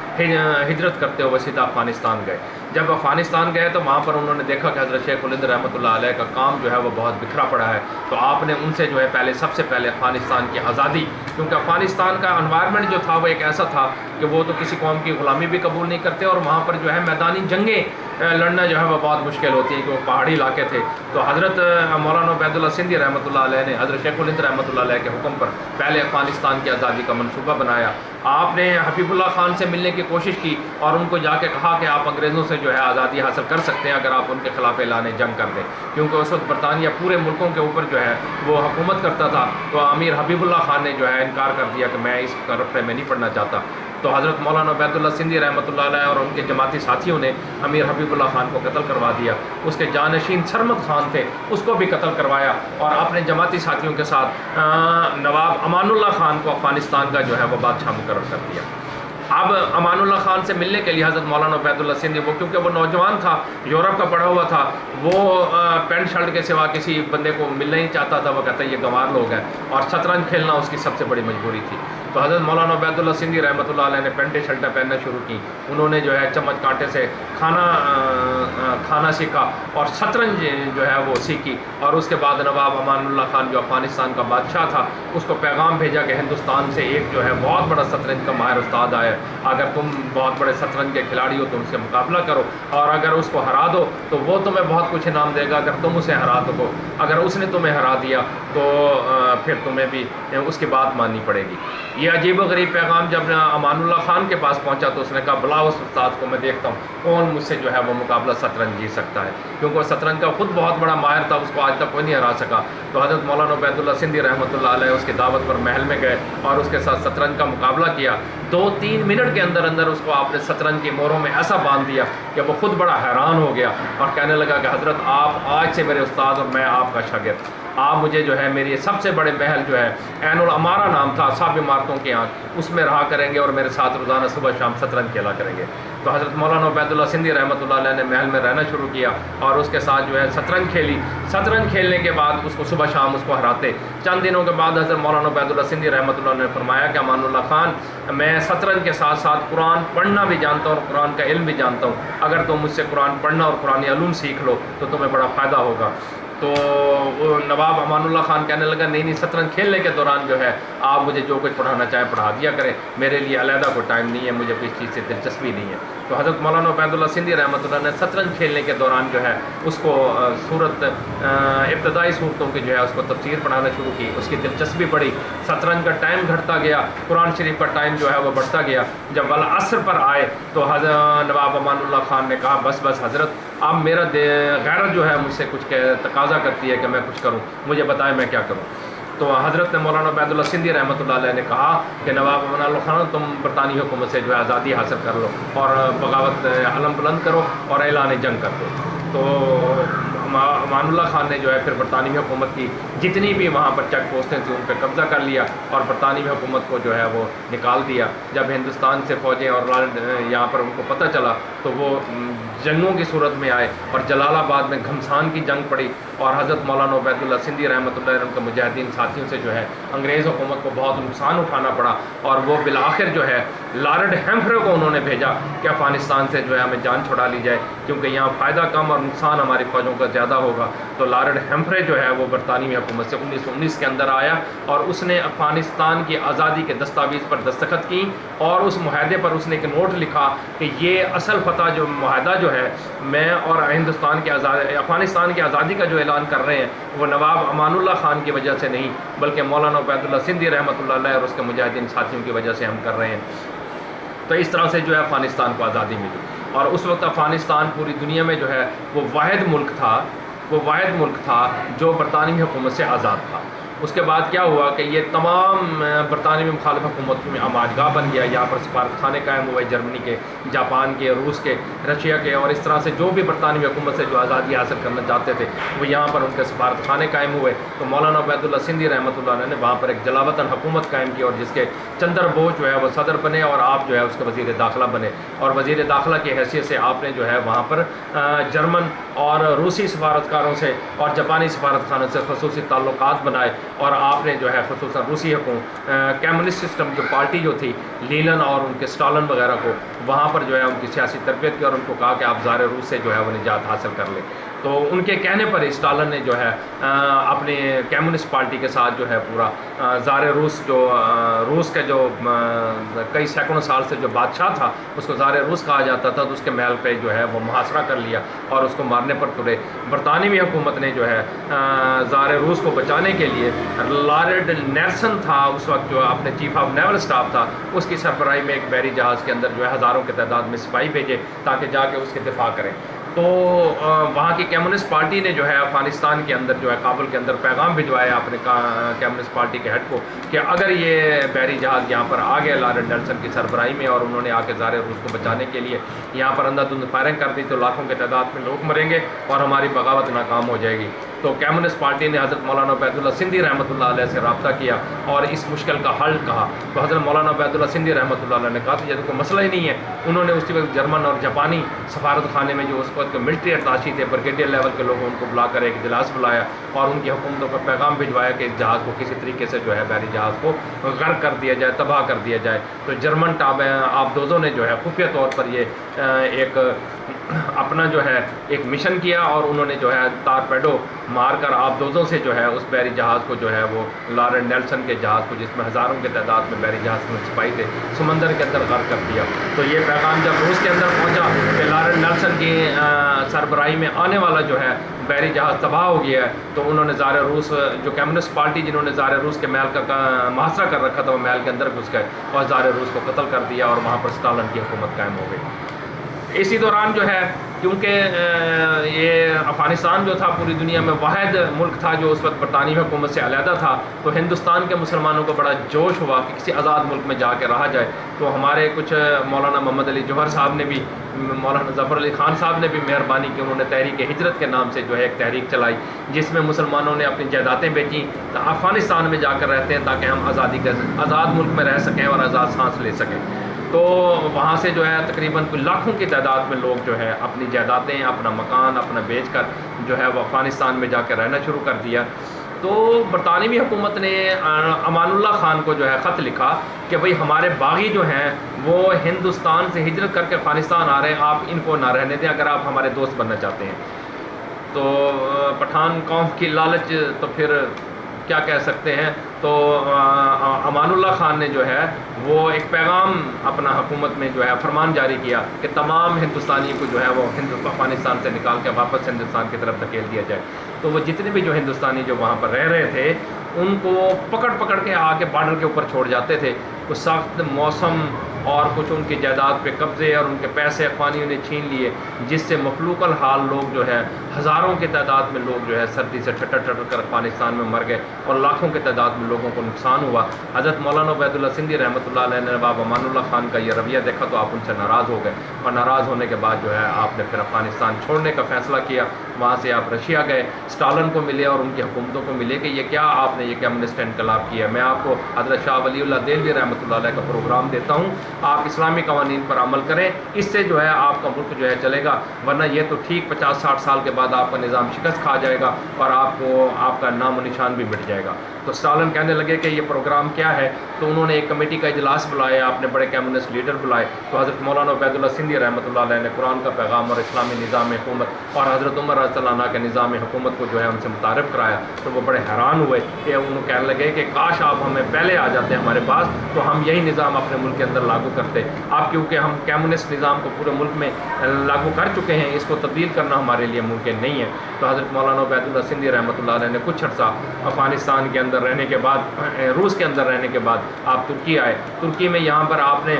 ہجرت کرتے ہوئے سیدھا افغانستان گئے۔ جب افغانستان گئے تو وہاں پر انہوں نے دیکھا کہ حضرت شیخ الہند رحمۃ اللہ علیہ کا کام جو ہے وہ بہت بکھرا پڑا ہے، تو آپ نے ان سے جو ہے سب سے پہلے افغانستان کی آزادی، کیونکہ افغانستان کا انوائرمنٹ جو تھا وہ ایک ایسا تھا کہ وہ تو کسی قوم کی غلامی بھی قبول نہیں کرتے، اور وہاں پر جو ہے میدانی جنگیں لڑنا جو ہے وہ بہت مشکل ہوتی ہے، کہ وہ پہاڑی علاقے تھے۔ تو حضرت مولانا عبید اللہ سندھی رحمۃ اللہ علیہ نے حضرت شیخ الہند رحمۃ اللہ علیہ کے حکم پر پہلے افغانستان کی آزادی کا منصوبہ بنایا۔ آپ نے حبیب اللہ خان سے ملنے کی کوشش کی اور ان کو جا کے کہا کہ آپ انگریزوں سے جو ہے آزادی حاصل کر سکتے ہیں اگر آپ ان کے خلاف اعلان جنگ کر دیں، کیونکہ اس وقت برطانیہ پورے ملکوں کے اوپر جو ہے وہ حکومت کرتا تھا۔ تو امیر حبیب اللہ خان نے جو ہے انکار کر دیا کہ میں اس رفتے میں نہیں پڑھنا چاہتا۔ تو حضرت مولانا عبید اللہ سندھی رحمۃ اللہ علیہ اور ان کے جماعتی ساتھیوں نے امیر حبیب اللہ خان کو قتل کروا دیا۔ اس کے جانشین سرمد خان تھے، اس کو بھی قتل کروایا، اور اپنے جماعتی ساتھیوں کے ساتھ نواب امان اللہ خان کو افغانستان کا جو ہے وہ بادشاہ مقرر کر دیا۔ اب امان اللہ خان سے ملنے کے لیے حضرت مولانا عبید اللہ سندھی، وہ کیونکہ وہ نوجوان تھا، یورپ کا پڑھا ہوا تھا، وہ پینٹ شرٹ کے سوا کسی بندے کو ملنا ہی چاہتا تھا، وہ کہتا ہے یہ گنوار لوگ ہیں، اور شطرنج کھیلنا اس کی سب سے بڑی مجبوری تھی۔ تو حضرت مولانا عبید اللہ سندھی رحمۃ اللہ علیہ نے پینٹیں شرٹیں پہننا شروع کی، انہوں نے جو ہے چمچ کانٹے سے کھانا سیکھا اور شطرنج جو ہے وہ سیکھی، اور اس کے بعد نواب امان اللہ خان جو افغانستان کا بادشاہ تھا اس کو پیغام بھیجا کہ ہندوستان سے ایک جو ہے بہت بڑا شطرنج کا ماہر استاد آیا ہے، اگر تم بہت بڑے شطرنج کے کھلاڑی ہو تو ان سے مقابلہ کرو، اور اگر اس کو ہرا دو تو وہ تمہیں بہت کچھ انعام دے گا، اگر تم اسے ہرا دو، اگر اس نے تمہیں ہرا دیا تو پھر تمہیں بھی اس کی بات ماننی پڑے گی۔ یہ عجیب و غریب پیغام جب امان اللہ خان کے پاس پہنچا تو اس نے کہا بلا اس استاد کو، میں دیکھتا ہوں کون مجھ سے جو ہے وہ مقابلہ شطرنج جیت سکتا ہے، کیونکہ وہ شطرنج کا خود بہت بڑا ماہر تھا، اس کو آج تک کوئی نہیں ہرا سکا۔ تو حضرت مولانا عبید اللہ سندھی رحمۃ اللہ علیہ اس کی دعوت پر محل میں گئے اور اس کے ساتھ شطرنج کا مقابلہ کیا۔ 2-3 منٹ کے اندر اس کو آپ نے شطرنج کی موروں میں ایسا باندھ دیا کہ وہ خود بڑا حیران ہو گیا اور کہنے لگا کہ حضرت آپ آج سے میرے استاد اور میں آپ کا شاگرد، آپ مجھے جو ہے میری سب سے بڑے محل جو ہے عین الامارہ نام تھا، صاحب عمارتوں کے آنکھ، اس میں رہا کریں گے اور میرے ساتھ روزانہ صبح شام شطرنج کھیلا کریں گے۔ تو حضرت مولانا عبید اللہ سندھی رحمۃ اللہ علیہ نے محل میں رہنا شروع کیا اور اس کے ساتھ جو ہے شطرنج کھیلی۔ شطرنج کھیلنے کے بعد اس کو صبح شام اس کو ہراتے۔ چند دنوں کے بعد حضرت مولانا عبید اللہ سندھی رحمۃ اللہ نے فرمایا کہ امان اللہ خان، میں شطرنج کے ساتھ ساتھ قرآن پڑھنا بھی جانتا ہوں اور قرآن کا علم بھی جانتا ہوں، اگر تم مجھ سے قرآن پڑھنا اور قرآنی علوم سیکھ لو تو تمہیں بڑا فائدہ ہوگا۔ تو نواب امان اللہ خان کہنے لگا نہیں شطرنج کھیلنے کے دوران جو ہے آپ مجھے جو کچھ پڑھانا چاہیں پڑھا دیا کریں، میرے لیے علیحدہ کوئی ٹائم نہیں ہے، مجھے کسی چیز سے دلچسپی نہیں ہے۔ تو حضرت مولانا عبید اللہ سندھی رحمۃ اللہ نے شطرنج کھیلنے کے دوران جو ہے اس کو ابتدائی صورتوں کی جو ہے اس کو تفسیر پڑھانا شروع کی، اس کی دلچسپی بڑھی، شطرنج کا ٹائم گھٹتا گیا، قرآن شریف کا ٹائم جو ہے وہ بڑھتا گیا۔ جب العصر پر آئے تو حضرت نواب امان اللہ خان نے کہا بس حضرت، اب میرا غیرت جو ہے مجھ سے کچھ تقاضا کرتی ہے کہ میں کچھ کروں، مجھے بتائیں میں کیا کروں۔ تو حضرت مولانا عبید اللہ سندھی رحمۃ اللہ علیہ نے کہا کہ نواب امان اللہ خان تم برطانوی حکومت سے جو ہے آزادی حاصل کر لو اور بغاوت علم بلند کرو اور اعلان جنگ کر دو. تو امان اللہ خان نے جو ہے پھر برطانوی حکومت کی جتنی بھی وہاں پر چیک پوسٹیں تھیں ان پہ قبضہ کر لیا اور برطانوی حکومت کو جو ہے وہ نکال دیا. جب ہندوستان سے فوجیں اور یہاں پر ان کو پتہ چلا تو وہ جنگوں کی صورت میں آئے اور جلال آباد میں گھمسان کی جنگ پڑی اور حضرت مولانا عبید اللہ سندھی رحمۃ اللہ علیہ کے مجاہدین ساتھیوں سے جو ہے انگریز حکومت کو بہت نقصان اٹھانا پڑا اور وہ بالآخر جو ہے لارڈ ہیمفرے کو انہوں نے بھیجا کہ افغانستان سے جو ہے ہمیں جان چھڑا لی جائے کیونکہ یہاں فائدہ کم اور نقصان ہماری فوجوں کا زیادہ ہوگا. تو لارڈ ہیمفرے جو ہے وہ برطانوی حکومت سے 1919 کے اندر آیا اور اس نے افغانستان کی آزادی کے دستاویز پر دستخط کی اور اس معاہدے پر اس نے ایک نوٹ لکھا کہ یہ اصل فتح جو معاہدہ جو ہے میں اور ہندوستان کے افغانستان کی آزادی کا جو اعلان کر رہے ہیں وہ نواب امان اللہ خان کی وجہ سے نہیں بلکہ مولانا عبید اللہ سندھی رحمۃ اللہ علیہ اور اس کے مجاہدین ساتھیوں کی وجہ سے ہم کر رہے ہیں. تو اس طرح سے جو ہے افغانستان کو آزادی ملی اور اس وقت افغانستان پوری دنیا میں جو ہے وہ واحد ملک تھا جو برطانوی حکومت سے آزاد تھا. اس کے بعد کیا ہوا کہ یہ تمام برطانوی مخالف حکومت میں آماجگاہ بن گیا. یہاں پر سفارت خانے قائم ہوئے جرمنی کے, جاپان کے, روس کے, رشیا کے اور اس طرح سے جو بھی برطانوی حکومت سے جو آزادی حاصل کرنا چاہتے تھے وہ یہاں پر ان کے سفارت خانے قائم ہوئے. تو مولانا عبید اللہ سندھی رحمۃ اللہ علیہ نے وہاں پر ایک جلاوطن حکومت قائم کی اور جس کے چندر بوس جو ہے وہ صدر بنے اور آپ جو ہے اس کے وزیر داخلہ بنے اور وزیر داخلہ کی حیثیت سے آپ نے جو ہے وہاں پر جرمن اور روسی سفارتکاروں سے اور جاپانی سفارت خانوں سے خصوصی تعلقات بنائے اور آپ نے جو ہے خصوصاً روسی کمیونسٹ سسٹم جو پارٹی جو تھی لینن اور ان کے اسٹالن وغیرہ کو وہاں پر جو ہے ان کی سیاسی تربیت کی اور ان کو کہا کہ آپ زار روس سے جو ہے وہ نجات حاصل کر لیں. تو ان کے کہنے پر اسٹالن نے جو ہے اپنے کمیونسٹ پارٹی کے ساتھ جو ہے پورا زار روس جو روس کے جو کئی سینکڑوں سال سے جو بادشاہ تھا اس کو زار روس کہا جاتا تھا تو اس کے محل پہ جو ہے وہ محاصرہ کر لیا اور اس کو مارنے پر تلے. برطانوی حکومت نے جو ہے زار روس کو بچانے کے لیے لارڈ نیلسن تھا اس وقت جو اپنے چیف آف نیول اسٹاف تھا اس کی سربراہی میں ایک بحری جہاز کے اندر جو ہے ہزاروں کی تعداد میں سپاہی بھیجے تاکہ جا کے اس کے دفاع کریں. تو وہاں کی کمیونسٹ پارٹی نے جو ہے افغانستان کے اندر جو ہے کابل کے اندر پیغام بھجوایا اپنے کمیونسٹ پارٹی کے ہیڈ کو کہ اگر یہ بحری جہاز یہاں پر آ گیا لارڈ نیلسن کی سربراہی میں اور انہوں نے آ کے زار روس کو بچانے کے لیے یہاں پر اندھا دھند فائرنگ کر دی تو لاکھوں کی تعداد میں لوگ مریں گے اور ہماری بغاوت ناکام ہو جائے گی. تو کمیونسٹ پارٹی نے حضرت مولانا عبید اللہ سندھی رحمۃ اللہ علیہ سے رابطہ کیا اور اس مشکل کا حل کہا. تو حضرت مولانا عبید اللہ سندھی رحمۃ اللہ علیہ نے کہا تو یہ تو کوئی مسئلہ ہی نہیں ہے. انہوں نے اسی وقت جرمن اور جاپانی سفارت خانے میں جو اس وقت کے ملٹری اتاشی تھے بریگیڈیئر لیول کے لوگوں ان کو بلا کر ایک اجلاس بلایا اور ان کی حکومتوں کا پیغام بھجوایا کہ اس جہاز کو کسی طریقے سے جو ہے بحری جہاز کو غرق کر دیا جائے, تباہ کر دیا جائے. تو جرمن آبدوزوں نے جو ہے خفیہ طور پر یہ ایک اپنا جو ہے ایک مشن کیا اور انہوں نے جو ہے تارپیڈو مار کر آبدوزوں سے جو ہے اس بحری جہاز کو جو ہے وہ لارڈ نیلسن کے جہاز کو جس میں ہزاروں کی تعداد میں بحری جہاز میں سپاہی تھے سمندر کے اندر غرق کر دیا. تو یہ پیغام جب روس کے اندر پہنچا کہ لارڈ نیلسن کی سربراہی میں آنے والا جو ہے بحری جہاز تباہ ہو گیا ہے تو انہوں نے زار روس جو کمیونسٹ پارٹی جنہوں نے زار روس کے محل کا محاصرہ کر رکھا تھا وہ محل کے اندر گھس گئے اور زار روس کو قتل کر دیا اور وہاں پر اسٹالن کی حکومت قائم ہو گئی. اسی دوران جو ہے کیونکہ یہ افغانستان جو تھا پوری دنیا میں واحد ملک تھا جو اس وقت برطانوی حکومت سے علیحدہ تھا تو ہندوستان کے مسلمانوں کو بڑا جوش ہوا کہ کسی آزاد ملک میں جا کے رہا جائے. تو ہمارے کچھ مولانا محمد علی جوہر صاحب نے بھی مولانا ظفر علی خان صاحب نے بھی مہربانی کی. انہوں نے تحریک ہجرت کے نام سے جو ہے ایک تحریک چلائی جس میں مسلمانوں نے اپنی جائیدادیں بیچیں تو افغانستان میں جا کر رہتے ہیں تاکہ ہم آزاد ملک میں رہ سکیں اور آزاد سانس لے سکیں. تو وہاں سے جو ہے تقریباً کوئی لاکھوں کی تعداد میں لوگ جو ہے اپنی جائیدادیں اپنا مکان اپنا بیچ کر جو ہے وہ افغانستان میں جا کے رہنا شروع کر دیا. تو برطانوی حکومت نے امان اللہ خان کو جو ہے خط لکھا کہ بھئی ہمارے باغی جو ہیں وہ ہندوستان سے ہجرت کر کے افغانستان آ رہے ہیں, آپ ان کو نہ رہنے دیں اگر آپ ہمارے دوست بننا چاہتے ہیں. تو پٹھان قوم کی لالچ تو پھر کیا کہہ سکتے ہیں. تو امان اللہ خان نے جو ہے وہ ایک پیغام اپنا حکومت میں جو ہے فرمان جاری کیا کہ تمام ہندوستانی کو جو ہے وہ افغانستان سے نکال کے واپس ہندوستان کی طرف دھکیل دیا جائے. تو وہ جتنے بھی جو ہندوستانی جو وہاں پر رہ رہے تھے ان کو پکڑ کے آ کے بارڈر کے اوپر چھوڑ جاتے تھے. وہ سخت موسم اور کچھ ان کی جائیداد پہ قبضے اور ان کے پیسے اخوانیوں نے چھین لیے، جس سے مخلوق الحال لوگ جو ہے ہزاروں کی تعداد میں لوگ جو ہے سردی سے ٹھٹر ٹھٹر کر افغانستان میں مر گئے اور لاکھوں کی تعداد میں لوگوں کو نقصان ہوا۔ حضرت مولانا عبید اللہ سندھی رحمۃ اللہ علیہ نے بابا امان اللہ خان کا یہ رویہ دیکھا تو آپ ان سے ناراض ہو گئے، اور ناراض ہونے کے بعد جو ہے آپ نے پھر افغانستان چھوڑنے کا فیصلہ کیا۔ وہاں سے آپ رشیا گئے، اسٹالن کو ملے اور ان کی حکومتوں کو ملے کہ یہ کیا آپ نے یہ کمیونسٹ انقلاب کیا۔ میں آپ کو حضرت شاہ ولی اللہ دہلوی رحمۃ اللہ علیہ کا پروگرام دیتا ہوں، آپ اسلامی قوانین پر عمل کریں، اس سے جو ہے آپ کا ملک جو ہے چلے گا، ورنہ یہ تو ٹھیک 50-60 سال کے بعد آپ کا نظام شکست کھا جائے گا اور آپ کا نام و نشان بھی مٹ جائے گا۔ تو اسٹالن کہنے لگے کہ یہ پروگرام کیا ہے، تو انہوں نے ایک کمیٹی کا اجلاس بلایا، آپ نے بڑے کمیونسٹ لیڈر بلائے، تو حضرت مولانا عبید اللہ سندھی رحمۃ اللہ علیہ نے قرآن کا پیغام اور اسلامی نظام حکومت اور حضرت عمر رضی اللہ عنہ کے نظام حکومت کو جو ہے ان سے متعارف کرایا، تو وہ بڑے حیران ہوئے کہ انہوں کہنے لگے کہ کاش آپ ہمیں پہلے آ جاتے ہمارے پاس تو ہم یہی نظام اپنے ملک کے اندر لاگو کرتے۔ آپ کیونکہ ہم کمیونسٹ نظام کو پورے ملک میں لاگو کر چکے ہیں، اس کو تبدیل کرنا ہمارے لیے ممکن نہیں ہے۔ تو حضرت مولانا عبید اللہ سندھی رحمۃ اللہ علیہ نے کچھ عرصہ افغانستان کے اندر رہنے کے بعد، روس کے اندر رہنے کے بعد آپ ترکی آئے۔ ترکی میں یہاں پر آپ نے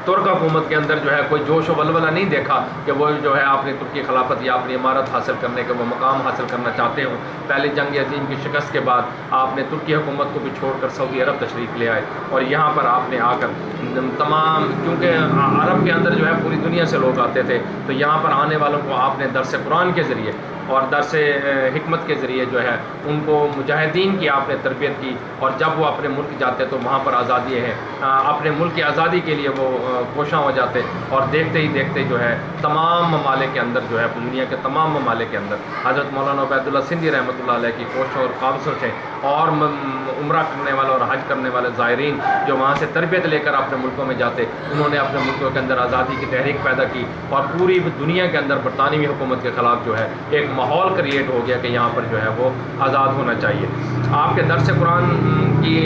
ترک حکومت کے اندر جو ہے کوئی جوش و ولولہ نہیں دیکھا کہ وہ جو ہے اپنی ترکی خلافت یا اپنی عمارت حاصل کرنے کے وہ مقام حاصل کرنا چاہتے ہوں۔ پہلی جنگ عظیم کی شکست کے بعد آپ نے ترکی حکومت کو بھی چھوڑ کر سعودی عرب تشریف لے آئے، اور یہاں پر آپ نے آ کر تمام، کیونکہ عرب کے اندر جو ہے پوری دنیا سے لوگ آتے تھے، تو یہاں پر آنے والوں کو آپ نے درس قرآن کے ذریعے اور درس حکمت کے ذریعے جو ہے ان کو مجاہدین کی آپ نے تربیت کی، اور جب وہ اپنے ملک جاتے تو وہاں پر آزادی ہے، اپنے ملک کی آزادی کے لیے وہ کوشاں ہو جاتے، اور دیکھتے ہی دیکھتے جو ہے تمام ممالک کے اندر جو ہے دنیا کے تمام ممالک کے اندر حضرت مولانا عبید اللہ سندھی رحمۃ اللہ علیہ کی کوششوں اور کاوشوں سے اور عمرہ کرنے والے اور حج کرنے والے زائرین جو وہاں سے تربیت لے کر اپنے ملکوں میں جاتے، انہوں نے اپنے ملکوں کے اندر آزادی کی تحریک پیدا کی، اور پوری دنیا کے اندر برطانوی حکومت کے خلاف جو ہے ایک ماحول کریٹ ہو گیا کہ یہاں پر جو ہے وہ آزاد ہونا چاہیے۔ آپ کے درس قرآن کی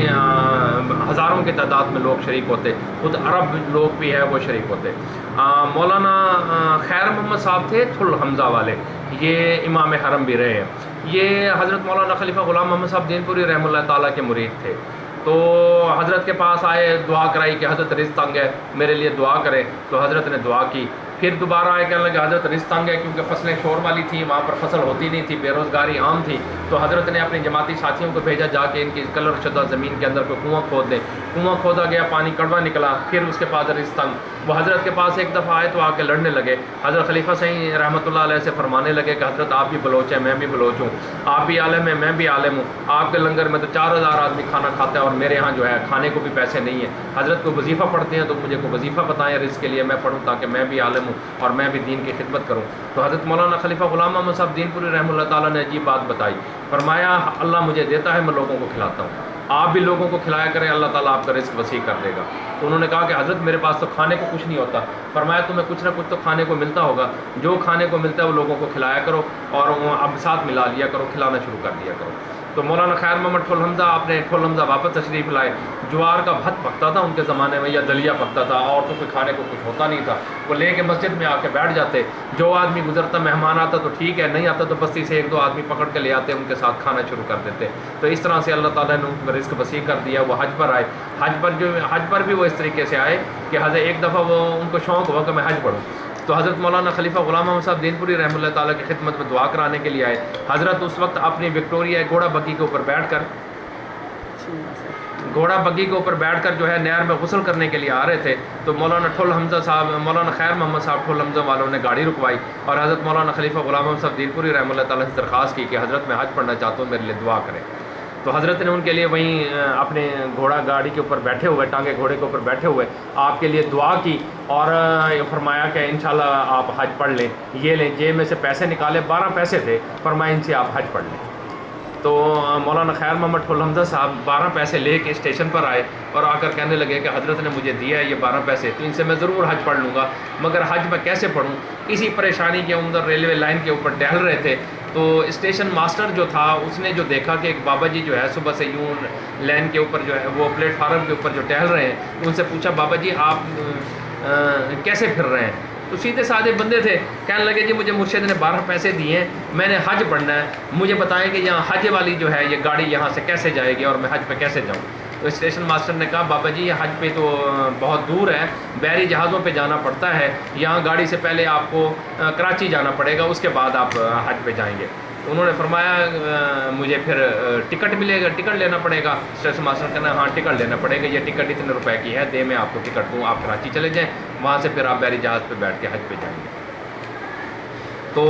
ہزاروں کی تعداد میں لوگ شریک ہوتے، خود عرب لوگ بھی ہے وہ شریک ہوتے۔ مولانا خیر محمد صاحب تھے تھل حمزہ والے، یہ امام حرم بھی رہے ہیں، یہ حضرت مولانا خلیفہ غلام محمد صاحب دین پوری رحمۃ اللہ تعالیٰ کے مرید تھے۔ تو حضرت کے پاس آئے، دعا کرائی کہ حضرت رزق تنگ ہے میرے لیے دعا کریں، تو حضرت نے دعا کی۔ پھر دوبارہ آئے کہنے لگے حضرت رزق تنگ ہے، کیونکہ فصلیں شور والی تھیں، وہاں پر فصل ہوتی نہیں تھی، بے روزگاری عام تھی، تو حضرت نے اپنے جماعتی ساتھیوں کو بھیجا جا کے ان کی کلر شدہ زمین کے اندر کوئی کنواں کھود دیں۔ کنواں کھودا گیا، پانی کڑوا نکلا، پھر اس کے بعد رزق تنگ۔ وہ حضرت کے پاس ایک دفعہ آئے تو آ کے لڑنے لگے، حضرت خلیفہ صحیح رحمۃ اللہ علیہ سے فرمانے لگے کہ حضرت آپ بھی بلوچ ہیں، میں بھی بلوچ ہوں، آپ بھی عالم ہیں، میں بھی عالم ہوں، آپ کے لنگر میں تو 4000 آدمی کھانا کھاتا ہے اور میرے ہاں جو ہے کھانے کو بھی پیسے نہیں ہیں، حضرت کو وظیفہ پڑھتے ہیں تو مجھے کو وظیفہ بتائیں رزق کے لیے میں پڑھوں تاکہ میں بھی عالم ہوں اور میں بھی دین کی خدمت کروں۔ تو حضرت مولانا خلیفہ غلام محمد صاحب دین پوری رحمۃ اللہ تعالیٰ نے عجیب بات بتائی، فرمایا اللہ مجھے دیتا ہے، میں لوگوں کو کھلاتا ہوں، آپ بھی لوگوں کو کھلایا کریں، اللہ تعالیٰ آپ کا رزق وسیع کر دے گا۔ تو انہوں نے کہا کہ حضرت میرے پاس تو کھانے کو کچھ نہیں ہوتا، فرمایا تمہیں کچھ نہ کچھ تو کھانے کو ملتا ہوگا، جو کھانے کو ملتا ہے وہ لوگوں کو کھلایا کرو، اور اب ساتھ ملا لیا کرو، کھلانا شروع کر دیا کرو۔ تو مولانا خیر محمد ٹھل حمزہ آپ نے ٹھل حمزہ واپس تشریف لائے، جوار کا بھت پکتا تھا ان کے زمانے میں، یا دلیا پکتا تھا، عورتوں کو کھانے کو کچھ ہوتا نہیں تھا، وہ لے کے مسجد میں آ کے بیٹھ جاتے، جو آدمی گزرتا مہمان آتا تو ٹھیک ہے، نہیں آتا تو بستی سے 1-2 آدمی پکڑ کے لے آتے، ان کے ساتھ کھانا شروع کر دیتے۔ تو اس طرح سے اللہ تعالیٰ نے ان کا رزق وسیع کر دیا۔ وہ حج پر آئے، حج پر بھی وہ اس طریقے سے آئے کہ حضرت ایک دفعہ وہ ان کو شوق ہوا کہ میں حج پڑھوں، تو حضرت مولانا خلیفہ غلام محمد صاحب دین پوری رحمۃ اللہ تعالیٰ کی خدمت میں دعا کرانے کے لیے آئے۔ حضرت اس وقت اپنی وکٹوریا گھوڑا بگی کے اوپر بیٹھ کر جو ہے نہر میں غسل کرنے کے لیے آ رہے تھے، تو مولانا ٹھل حمزہ صاحب، مولانا خیر محمد صاحب ٹھل حمزہ والوں نے گاڑی رکوائی، اور حضرت مولانا خلیفہ غلام محمد صاحب دین پوری رحمۃ اللہ تعالیٰ سے درخواست کی کہ حضرت میں حج پڑھنا چاہتا ہوں، میرے لیے دعا کریں۔ تو حضرت نے ان کے لیے وہیں اپنے گھوڑا گاڑی کے اوپر بیٹھے ہوئے، ٹانگے گھوڑے کے اوپر بیٹھے ہوئے آپ کے لیے دعا کی، اور فرمایا کہ انشاءاللہ آپ حج پڑھ لیں، یہ لیں، جیب میں سے پیسے نکالے، 12 پیسے تھے، فرمایا ان سے آپ حج پڑھ لیں۔ تو مولانا خیر محمد ٹھل حمزہ صاحب 12 پیسے لے کے اسٹیشن پر آئے اور آ کر کہنے لگے کہ حضرت نے مجھے دیا ہے یہ 12 پیسے، تو ان سے میں ضرور حج پڑھ لوں گا، مگر حج میں کیسے پڑھوں؟ اسی پریشانی کے اندر ریلوے لائن کے اوپر ٹہل رہے تھے، تو اسٹیشن ماسٹر جو تھا اس نے جو دیکھا کہ ایک بابا جی جو ہے صبح سے یوں لائن کے اوپر جو ہے وہ پلیٹ فارم کے اوپر جو ٹہل رہے ہیں، تو ان سے پوچھا بابا جی آپ کیسے پھر رہے ہیں؟ تو سیدھے سادھے بندے تھے، کہنے لگے جی مجھے مرشد نے 12 پیسے دیے ہیں، میں نے حج پڑھنا ہے، مجھے بتائیں کہ یہاں حج والی جو ہے یہ گاڑی یہاں سے کیسے جائے گی اور میں حج پہ کیسے جاؤں؟ تو اسٹیشن ماسٹر نے کہا بابا جی یہ حج پہ تو بہت دور ہے، بحری جہازوں پہ جانا پڑتا ہے، یہاں گاڑی سے پہلے آپ کو کراچی جانا پڑے گا، اس کے بعد آپ حج پہ جائیں گے۔ تو انہوں نے فرمایا مجھے پھر ٹکٹ ملے گا، ٹکٹ لینا پڑے گا۔ اسٹیشن ماسٹر نے کہا ہاں ٹکٹ لینا پڑے گا، یہ ٹکٹ اتنے روپے کی ہے، دے میں آپ کو ٹکٹ دوں، آپ کراچی چلے جائیں، وہاں سے پھر آپ بحری جہاز پہ بیٹھ کے حج پہ جائیں گے۔ تو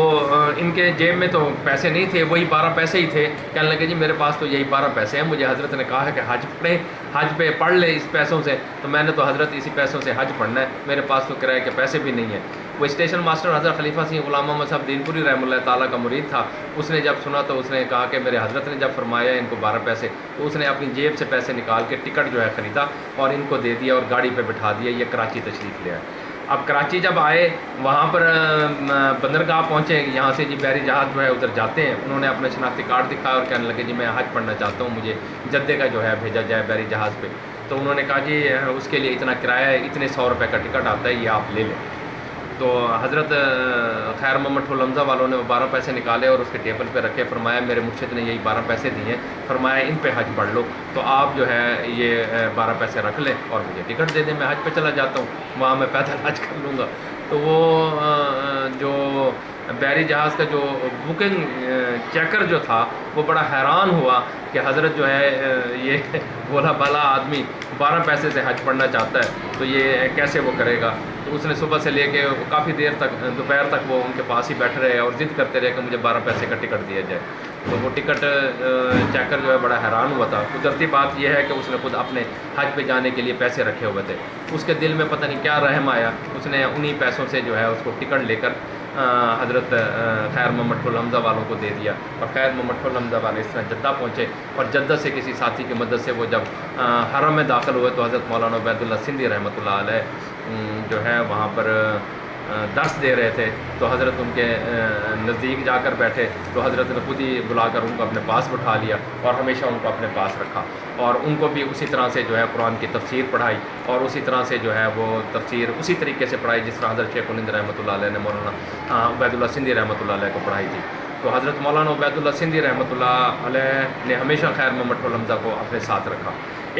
ان کے جیب میں تو پیسے نہیں تھے، وہی 12 پیسے ہی تھے۔ کہنے لگے جی میرے پاس تو یہی 12 پیسے ہیں، مجھے حضرت نے کہا ہے کہ حج پہ پڑھ لے اس پیسوں سے، تو میں نے تو حضرت اسی پیسوں سے حج پڑھنا ہے، میرے پاس تو کرائے کے پیسے بھی نہیں ہیں۔ وہ اسٹیشن ماسٹر حضرت خلیفہ سنگھ غلام محمد صاحب دین پوری رحمۃ اللہ تعالیٰ کا مرید تھا، اس نے جب سنا تو اس نے کہا کہ میرے حضرت نے جب فرمایا ان کو 12 پیسے، تو اس نے اپنی جیب سے پیسے نکال کے ٹکٹ جو ہے خریدا اور ان کو دے دیا اور گاڑی پہ بٹھا دیا، یہ کراچی تشریف لے آئے۔ اب کراچی جب آئے، وہاں پر بندرگاہ پہنچے، یہاں سے جی بحری جہاز جو ہے ادھر جاتے ہیں، انہوں نے اپنا شناختی کارڈ دکھایا اور کہنے لگے جی میں حج پڑھنا چاہتا ہوں، مجھے جدے کا جو ہے بھیجا جائے بحری جہاز پہ۔ تو انہوں نے کہا جی اس کے لیے اتنا کرایہ ہے، اتنے 100 روپے کا ٹکٹ آتا ہے، یہ آپ لے لیں۔ تو حضرت خیر محمد ٹھول حمزہ والوں نے وہ 12 پیسے نکالے اور اس کے ٹیبل پہ رکھے، فرمایا میرے مرشد نے یہی 12 پیسے دیے ہیں، فرمایا ان پہ حج پڑھ لو، تو آپ جو ہے یہ 12 پیسے رکھ لیں اور مجھے ٹکٹ دے دیں، میں حج پہ چلا جاتا ہوں، وہاں میں پیدل حج کر لوں گا۔ تو وہ جو بحری جہاز کا جو بکنگ چیکر جو تھا وہ بڑا حیران ہوا کہ حضرت جو ہے یہ بولا بالا آدمی 12 پیسے سے حج پڑھنا چاہتا ہے، تو یہ کیسے وہ کرے گا۔ تو اس نے صبح سے لے کے کافی دیر تک، دوپہر تک وہ ان کے پاس ہی بیٹھ رہے اور ضد کرتے رہے کہ مجھے 12 پیسے کا ٹکٹ دیا جائے۔ تو وہ ٹکٹ چیکر جو ہے بڑا حیران ہوا تھا۔ قدرتی بات یہ ہے کہ اس نے خود اپنے حج پہ جانے کے لیے پیسے رکھے ہوئے تھے، اس کے دل میں پتہ نہیں کیا رحم آیا، اس نے انہی پیسوں سے جو ہے اس کو ٹکٹ لے کر حضرت خیر محمد ٹھول حمزہ والوں کو دے دیا، اور خیر محمد ٹھول حمزہ والے اس طرح جدہ پہنچے، اور جدہ سے کسی ساتھی کی مدد سے وہ جب حرم میں داخل ہوئے تو حضرت مولانا عبید اللہ سندھی رحمۃ اللہ علیہ جو ہے وہاں پر درس دے رہے تھے، تو حضرت ان کے نزدیک جا کر بیٹھے، تو حضرت نے خود ہی بلا کر ان کو اپنے پاس بٹھا لیا اور ہمیشہ ان کو اپنے پاس رکھا، اور ان کو بھی اسی طرح سے جو ہے قرآن کی تفسیر پڑھائی، اور اسی طرح سے جو ہے وہ تفسیر اسی طریقے سے پڑھائی جس طرح حضرت شیخ الہند رحمۃ اللہ علیہ نے مولانا عبید اللہ سندھی رحمۃ اللہ علیہ کو پڑھائی تھی۔ تو حضرت مولانا عبید اللہ سندھی رحمۃ اللہ علیہ نے ہمیشہ خیر محمد ٹھول حمزہ کو اپنے ساتھ رکھا۔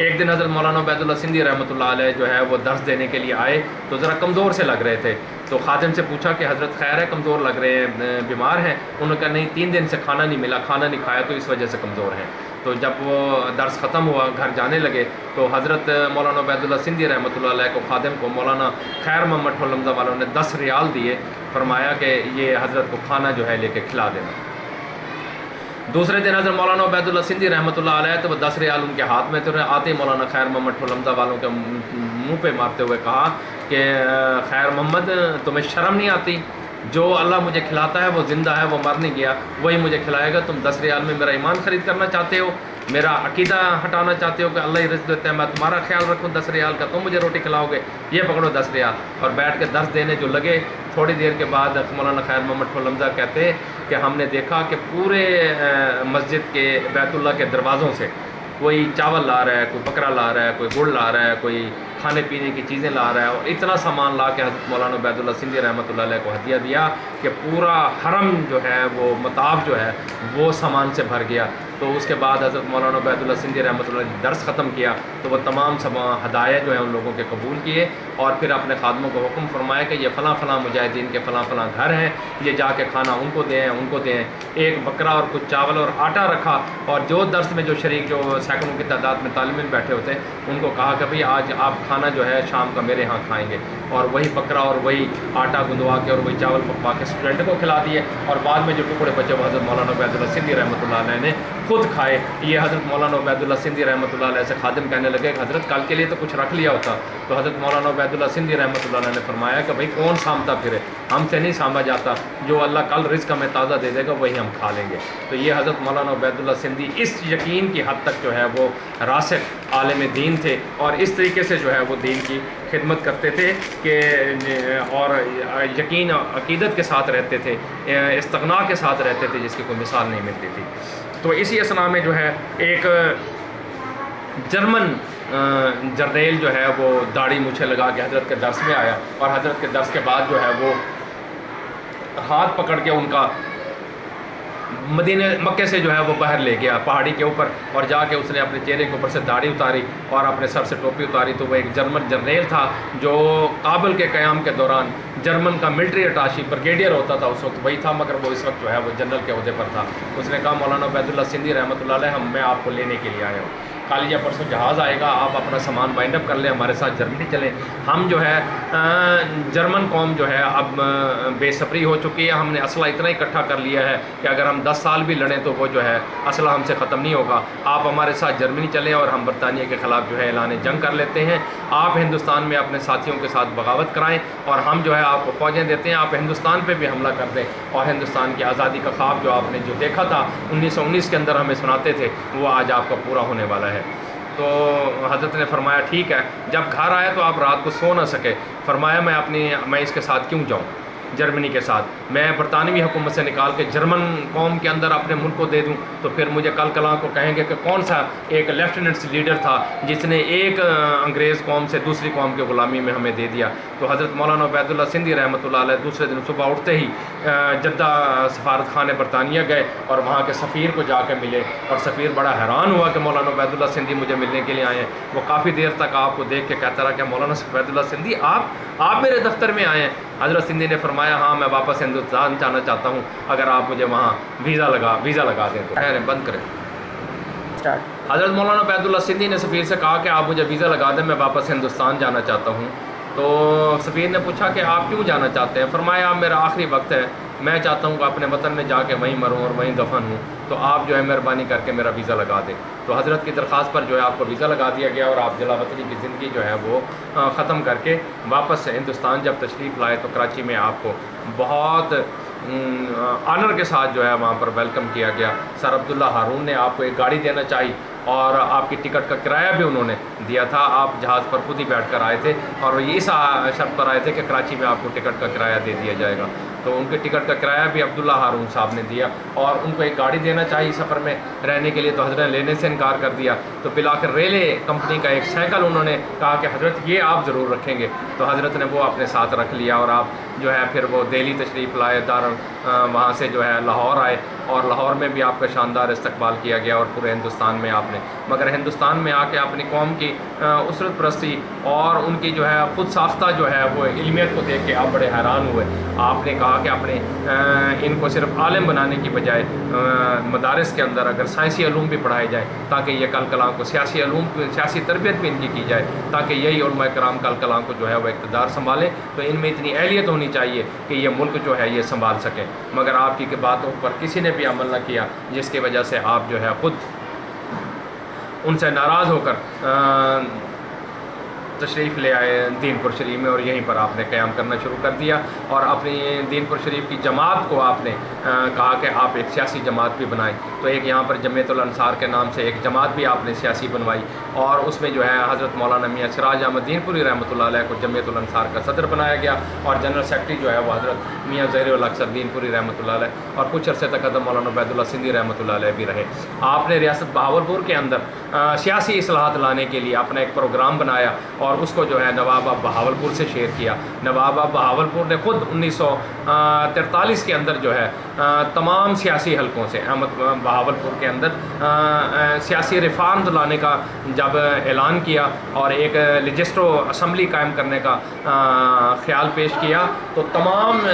ایک دن حضرت مولانا عبید اللہ سندھی رحمۃ اللہ علیہ جو ہے وہ درس دینے کے لیے آئے، تو ذرا کمزور سے لگ رہے تھے، تو خادم سے پوچھا کہ حضرت خیر ہے، کمزور لگ رہے ہیں، بیمار ہیں؟ انہوں نے کہا نہیں، 3 دن سے کھانا نہیں ملا، کھانا نہیں کھایا تو اس وجہ سے کمزور ہیں۔ تو جب وہ درس ختم ہوا، گھر جانے لگے، تو حضرت مولانا عبید اللہ سندھی رحمۃ اللہ علیہ کو خادم کو مولانا خیر محمد ٹھول حمزہ والوں نے 10 ریال دیے، فرمایا کہ یہ حضرت کو کھانا جو ہے لے کے کھلا دینا۔ دوسرے دن حضرت مولانا عبید اللہ سندھی رحمۃ اللہ علیہ تو وہ 10 ریال ان کے ہاتھ میں تھے، آتے ہی مولانا خیر محمد ٹھول حمزہ والوں کے منہ پہ مارتے ہوئے کہا کہ خیر محمد تمہیں شرم نہیں آتی؟ جو اللہ مجھے کھلاتا ہے وہ زندہ ہے، وہ مر نہیں گیا، وہی مجھے کھلائے گا، تم 10 ریال میں میرا ایمان خرید کرنا چاہتے ہو، میرا عقیدہ ہٹانا چاہتے ہو کہ اللہ ہی رزق دیتا ہے، میں تمہارا خیال رکھوں 10 ریال کا، تم مجھے روٹی کھلاؤ گے، یہ پکڑو 10 ریال۔ اور بیٹھ کے درس دینے جو لگے، تھوڑی دیر کے بعد مولانا خیر محمد ٹھول حمزہ کہتے کہ ہم نے دیکھا کہ پورے مسجد کے بیت اللہ کے دروازوں سے کوئی چاول لا رہا ہے، کوئی بکرا لا رہا ہے، کوئی گڑ لا رہا ہے، کوئی کھانے پینے کی چیزیں لا رہا ہے، اور اتنا سامان لا کے حضرت مولانا عبید اللہ سندھی رحمۃ اللہ علیہ کو ہدیہ دیا کہ پورا حرم جو ہے وہ مطاف جو ہے وہ سامان سے بھر گیا۔ تو اس کے بعد حضرت مولانا عبید اللہ سندھی رحمۃ اللہ نے درس ختم کیا تو وہ تمام ہدایہ جو ہیں ان لوگوں کے قبول کیے، اور پھر اپنے خادموں کو حکم فرمایا کہ یہ فلاں فلاں مجاہدین کے فلاں فلاں گھر ہیں، یہ جا کے کھانا ان کو دیں، ان کو دیں۔ ایک بکرا اور کچھ چاول اور آٹا رکھا، اور جو درس میں جو شریک جو سینکڑوں کی تعداد میں طالب علم بیٹھے ہوتے ہیں ان کو کہا کہ بھئی آج آپ کھانا جو ہے شام کا میرے ہاں کھائیں گے، اور وہی بکرا اور وہی آٹا گندوا کے اور وہی چاول پکوا کے اسٹوڈنٹ کو کھلا دیے، اور بعد میں جو ٹکڑے بچے وہ حضرت مولانا عبید اللہ سندھی رحمۃ اللہ علیہ نے خود کھائے۔ یہ حضرت مولانا عبید اللہ سندھی رحمۃ اللہ علیہ سے خادم کہنے لگے کہ حضرت کل کے لیے تو کچھ رکھ لیا ہوتا، تو حضرت مولانا عبید اللہ سندھی رحمۃ اللہ علیہ نے فرمایا کہ بھئی کون سامتا پھرے، ہم سے نہیں سانبھا جاتا، جو اللہ کل رزق ہمیں تازہ دے دے گا وہی ہم کھا لیں گے۔ تو یہ حضرت مولانا عبید اللہ سندھی اس یقین کی حد تک جو ہے وہ راسخ عالم دین تھے، اور اس طریقے سے جو ہے وہ دین کی خدمت کرتے تھے کہ اور یقین عقیدت کے ساتھ رہتے تھے، استغنا کے ساتھ رہتے تھے جس کی کوئی مثال نہیں ملتی تھی۔ تو اسی اثنا میں جو ہے ایک جرمن جرنیل جو ہے وہ داڑھی مچھے لگا کے حضرت کے درس میں آیا، اور حضرت کے درس کے بعد جو ہے وہ ہاتھ پکڑ کے ان کا مدینے مکے سے جو ہے وہ باہر لے گیا پہاڑی کے اوپر، اور جا کے اس نے اپنے چہرے کے اوپر سے داڑھی اتاری اور اپنے سر سے ٹوپی اتاری. تو وہ ایک جرمن جرنیل تھا جو کابل کے قیام کے دوران جرمن کا ملٹری اٹاشی بریگیڈیئر ہوتا تھا اس وقت وہی تھا، مگر وہ اس وقت جو ہے وہ جنرل کے عہدے پر تھا. اس نے کہا مولانا عبید اللہ سندھی رحمۃ اللہ علیہ میں آپ کو لینے کے لیے آیا ہوں، کل یا پرسوں جہاز آئے گا، آپ اپنا سامان وائنڈ اپ کر لیں، ہمارے ساتھ جرمنی چلیں. ہم جو ہے جرمن قوم جو ہے اب بے صبری ہو چکی ہے، ہم نے اسلحہ اتنا اکٹھا کر لیا ہے کہ اگر ہم 10 سال بھی لڑیں تو وہ جو ہے اسلحہ ہم سے ختم نہیں ہوگا. آپ ہمارے ساتھ جرمنی چلیں اور ہم برطانیہ کے خلاف جو ہے اعلان جنگ کر لیتے ہیں. آپ ہندوستان میں اپنے ساتھیوں کے ساتھ بغاوت کرائیں اور ہم جو ہے آپ کو فوجیں دیتے ہیں، آپ ہندوستان پہ بھی حملہ کر دیں اور ہندوستان کی آزادی کا خواب جو آپ نے جو دیکھا تھا 1919 کے اندر ہمیں سناتے تھے وہ آج آپ کا پورا ہونے والا ہے. تو حضرت نے فرمایا ٹھیک ہے. جب گھر آئے تو آپ رات کو سو نہ سکے. فرمایا میں اس کے ساتھ کیوں جاؤں، جرمنی کے ساتھ میں برطانوی حکومت سے نکال کے جرمن قوم کے اندر اپنے ملک کو دے دوں تو پھر مجھے کل کلاں کو کہیں گے کہ کون سا ایک لیفٹیننٹ لیڈر تھا جس نے ایک انگریز قوم سے دوسری قوم کی غلامی میں ہمیں دے دیا. تو حضرت مولانا عبید اللہ سندھی رحمۃ اللہ علیہ دوسرے دن صبح اٹھتے ہی جدہ سفارت خانے برطانیہ گئے اور وہاں کے سفیر کو جا کے ملے، اور سفیر بڑا حیران ہوا کہ مولانا عبید اللہ سندھی مجھے ملنے کے لیے آئے ہیں. وہ کافی دیر تک آپ کو دیکھ کے کہتا رہا کہ مولانا عبید اللہ سندھی آپ میرے دفتر میں آئے ہیں. حضرت سندھی نے فرمایا ہاں میں واپس ہندوستان جانا چاہتا ہوں، اگر آپ مجھے وہاں ویزا لگا دیں تو. بند کریں. حضرت مولانا عبید اللہ سندھی نے سفیر سے کہا کہ آپ مجھے ویزا لگا دیں، میں واپس ہندوستان جانا چاہتا ہوں. تو سفیر نے پوچھا کہ آپ کیوں جانا چاہتے ہیں؟ فرمایا میرا آخری وقت ہے، میں چاہتا ہوں کہ اپنے وطن میں جا کے وہیں مروں اور وہیں دفن ہوں، تو آپ جو ہے مہربانی کر کے میرا ویزا لگا دیں. تو حضرت کی درخواست پر جو ہے آپ کو ویزا لگا دیا گیا اور آپ جلا وطنی کی زندگی جو ہے وہ ختم کر کے واپس ہندوستان جب تشریف لائے تو کراچی میں آپ کو بہت آنر کے ساتھ جو ہے وہاں پر ویلکم کیا گیا. سر عبداللہ ہارون نے آپ کو ایک گاڑی دینا چاہی اور آپ کی ٹکٹ کا کرایہ بھی انہوں نے دیا تھا. آپ جہاز پر خود ہی بیٹھ کر آئے تھے اور یہ اس شرط پر آئے تھے کہ کراچی میں آپ کو ٹکٹ کا کرایہ دے دیا جائے گا. تو ان کے ٹکٹ کا کرایہ بھی عبداللہ ہارون صاحب نے دیا اور ان کو ایک گاڑی دینا چاہیے سفر میں رہنے کے لیے، تو حضرت نے لینے سے انکار کر دیا. تو بالآخر ریلے کمپنی کا ایک سائیکل انہوں نے کہا کہ حضرت یہ آپ ضرور رکھیں گے. تو حضرت نے وہ اپنے ساتھ رکھ لیا اور آپ جو ہے پھر وہ دہلی تشریف لائے، وہاں سے جو ہے لاہور آئے اور لاہور میں بھی آپ کا شاندار استقبال کیا گیا اور پورے ہندوستان میں آپ نے، مگر ہندوستان میں آ کے اپنی قوم کی اسرت پرستی اور ان کی جو ہے خود ساختہ جو ہے وہ علمیت کو دیکھ کے آپ بڑے حیران ہوئے. آپ نے کہا کہ اپنے ان کو صرف عالم بنانے کی بجائے مدارس کے اندر اگر سائنسی علوم بھی پڑھائے جائیں تاکہ یہ کل کلاں کو سیاسی تربیت بھی ان کی جائے تاکہ یہی علماء کرام کل کلاں کو جو ہے وہ اقتدار سنبھالیں. تو ان میں اتنی اہلیت ہونی چاہیے کہ یہ ملک جو ہے یہ سنبھال سکیں، مگر آپ کی باتوں پر کسی نے بھی عمل نہ کیا، جس کی وجہ سے آپ جو ہے خود ان سے ناراض ہو کر تشریف لے آئے دین پور شریف میں اور یہیں پر آپ نے قیام کرنا شروع کر دیا. اور اپنی دین پور شریف کی جماعت کو آپ نے کہا کہ آپ ایک سیاسی جماعت بھی بنائیں. تو ایک یہاں پر جمعیت الانصار کے نام سے ایک جماعت بھی آپ نے سیاسی بنوائی اور اس میں جو ہے حضرت مولانا میاں سراج احمد دین پوری رحمۃ اللہ علیہ کو جمعیت الانصار کا صدر بنایا گیا اور جنرل سیکرٹری جو ہے وہ حضرت میاں ظہیر الحق سر دین پوری رحمۃ اللہ علیہ اور کچھ عرصے تک حضرت مولانا عبید اللہ سندھی رحمۃ اللہ علیہ بھی رہے. آپ نے ریاست بہاولپور کے اندر سیاسی اصلاحات لانے کے لیے اپنا ایک پروگرام بنایا اور اس کو جو ہے نواب آف بہاولپور سے شیئر کیا. نواب آف بہاولپور نے خود 1943 کے اندر جو ہے تمام سیاسی حلقوں سے احمد بہاولپور کے اندر سیاسی ریفارمز لانے کا جب اعلان کیا اور ایک لیجسٹو اسمبلی قائم کرنے کا خیال پیش کیا تو تمام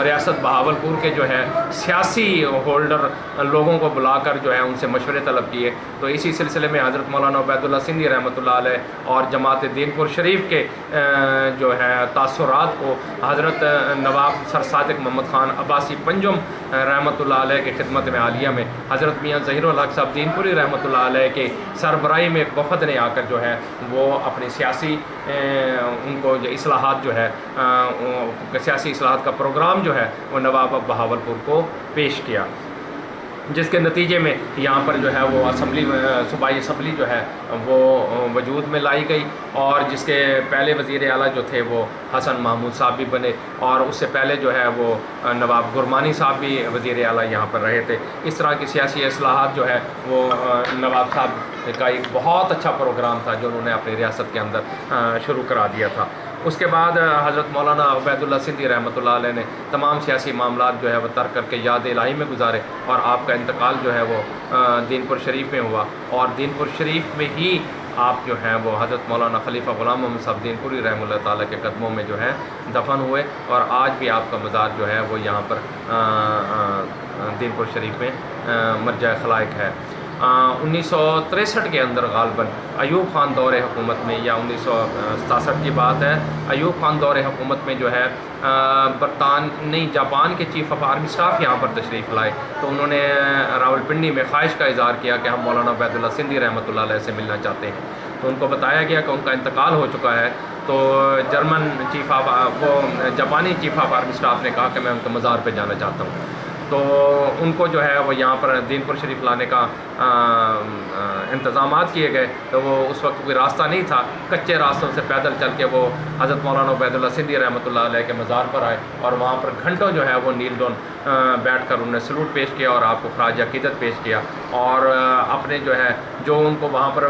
ریاست بہاولپور کے جو ہے سیاسی ہولڈر لوگوں کو بلا کر جو ہے ان سے مشورے طلب کیے. تو اسی سلسلے میں حضرت مولانا عبید اللہ سندھی رحمۃ اللہ علیہ اور جماعت دین پور شریف کے جو ہے تاثرات کو حضرت نواب سر صادق محمد خان عباسی پنجم رحمۃ اللہ علیہ کی خدمت میں عالیہ میں حضرت میاں ظہیر الحق صاحب دین پوری رحمۃ اللہ علیہ کے سربراہی میں ایک وفد نے آ کر جو ہے وہ اپنی سیاسی ان کو جو اصلاحات جو ہے سیاسی اصلاحات کا پروگرام جو ہے وہ نواب آف بہاولپور کو پیش کیا، جس کے نتیجے میں یہاں پر جو ہے وہ صوبائی اسمبلی جو ہے وہ وجود میں لائی گئی اور جس کے پہلے وزیر اعلیٰ جو تھے وہ حسن محمود صاحب بھی بنے اور اس سے پہلے جو ہے وہ نواب گرمانی صاحب بھی وزیر اعلیٰ یہاں پر رہے تھے. اس طرح کی سیاسی اصلاحات جو ہے وہ نواب صاحب کا ایک بہت اچھا پروگرام تھا جو انہوں نے اپنی ریاست کے اندر شروع کرا دیا تھا. اس کے بعد حضرت مولانا عبید اللہ سندھی رحمۃ اللہ علیہ نے تمام سیاسی معاملات جو ہے وہ ترک کر کے یاد الہی میں گزارے، اور آپ کا انتقال جو ہے وہ دین پور شریف میں ہوا، اور دین پور شریف میں ہی آپ جو ہیں وہ حضرت مولانا خلیفہ غلام محمد صاحب دین پوری رحمۃ اللہ تعالیٰ کے قدموں میں جو ہے دفن ہوئے، اور آج بھی آپ کا مزار جو ہے وہ یہاں پر دین پور شریف میں مرجع خلائق ہے۔ 1963 کے اندر غالباً ایوب خان دور حکومت میں، یا 1967 کی بات ہے، ایوب خان دور حکومت میں جو ہے جاپان کے چیف آف آرمی اسٹاف یہاں پر تشریف لائے، تو انہوں نے راولپنڈی میں خواہش کا اظہار کیا کہ ہم مولانا عبید اللہ سندھی رحمۃ اللہ علیہ سے ملنا چاہتے ہیں، تو ان کو بتایا گیا کہ ان کا انتقال ہو چکا ہے، تو جاپانی چیف آف آرمی اسٹاف نے کہا کہ میں ان کے مزار پہ جانا چاہتا ہوں، تو ان کو جو ہے وہ یہاں پر دین پور شریف لانے کا انتظامات کیے گئے، تو وہ اس وقت کوئی راستہ نہیں تھا، کچے راستوں سے پیدل چل کے وہ حضرت مولانا عبید اللہ سندھی رحمۃ اللہ علیہ کے مزار پر آئے، اور وہاں پر گھنٹوں جو ہے وہ نیل ڈون بیٹھ کر انہوں نے سلوٹ پیش کیا اور آپ کو خراج عقیدت پیش کیا، اور اپنے جو ہے جو ان کو وہاں پر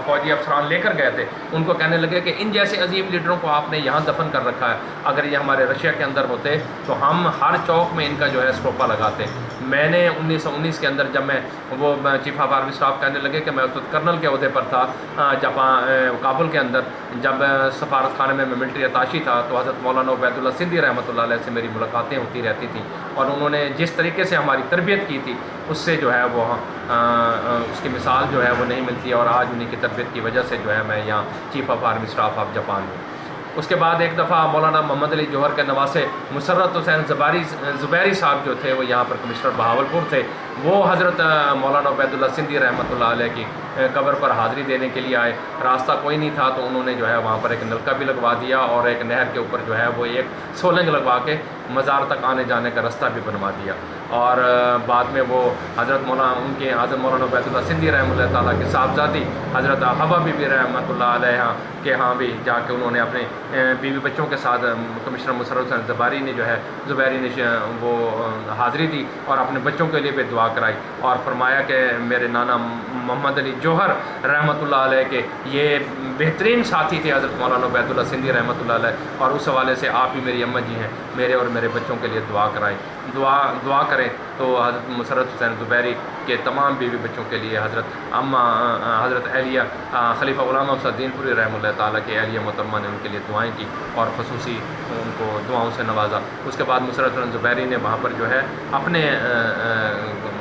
فوجی افسران لے کر گئے تھے ان کو کہنے لگے کہ ان جیسے عظیم لیڈروں کو آپ نے یہاں دفن کر رکھا ہے، اگر یہ ہمارے رشیا کے اندر ہوتے تو ہم ہر چوک میں ان کا جو ہے اسٹوپا لگاتے۔ میں نے 1919 کے اندر جب میں وہ چیف آف آرمی اسٹاف کہنے لگے کہ میں اس وقت کرنل کے عہدے پر تھا کابل کے اندر، جب سفارت خانے میں ملٹری اتاشی تھا، تو حضرت مولانا عبید اللہ سندھی رحمۃ اللہ علیہ سے میری ملاقاتیں ہوتی رہتی تھیں، اور انہوں نے جس طریقے سے ہماری تربیت کی تھی اس سے جو ہے وہ اس کی مثال جو ہے وہ نہیں ملتی، اور آج انہیں کی تربیت کی وجہ سے جو ہے میں یہاں chief of army staff of Japan ہوں۔ اس کے بعد ایک دفعہ مولانا محمد علی جوہر کے نواسے مسرت حسین زبیری صاحب جو تھے وہ یہاں پر کمشنر بہاولپور تھے، وہ حضرت مولانا عبید اللہ سندھی رحمۃ اللہ علیہ کی قبر پر حاضری دینے کے لیے آئے، راستہ کوئی نہیں تھا تو انہوں نے جو ہے وہاں پر ایک نلکا بھی لگوا دیا، اور ایک نہر کے اوپر جو ہے وہ ایک سولنگ لگوا کے مزار تک آنے جانے کا رستہ بھی بنوا دیا، اور بعد میں وہ حضرت مولانا عبید اللہ سندھی رحمۃ اللہ تعالیٰ کے صاحبزادی حضرت حبہ بی بی رحمۃ اللہ علیہ کے ہاں بھی جا کے انہوں نے اپنے بیوی بچوں کے ساتھ کمشنر مسرت حسین زبیری نے وہ حاضری دی اور اپنے بچوں کے لیے بھی دعا کرائی، اور فرمایا کہ میرے نانا محمد علی جوہر رحمۃ اللہ علیہ کے یہ بہترین ساتھی تھے حضرت مولانا عبید اللہ سندھی رحمۃ اللہ علیہ، اور اس حوالے سے آپ ہی میری اماں جی ہیں، میرے اور میرے بچوں کے لیے دعا کرائیں، دعا کریں۔ تو حضرت مسرت حسین زبیری کے تمام بیوی بچوں کے لیے حضرت اہلیہ خلیفہ غلام محمد دین پوری رحمۃ اللہ تعالیٰ کے اہلیہ محترمہ نے ان کے لیے دعائیں کی اور خصوصی ان کو دعاؤں سے نوازا۔ اس کے بعد مسرت حسین زبیری نے وہاں پر جو ہے اپنے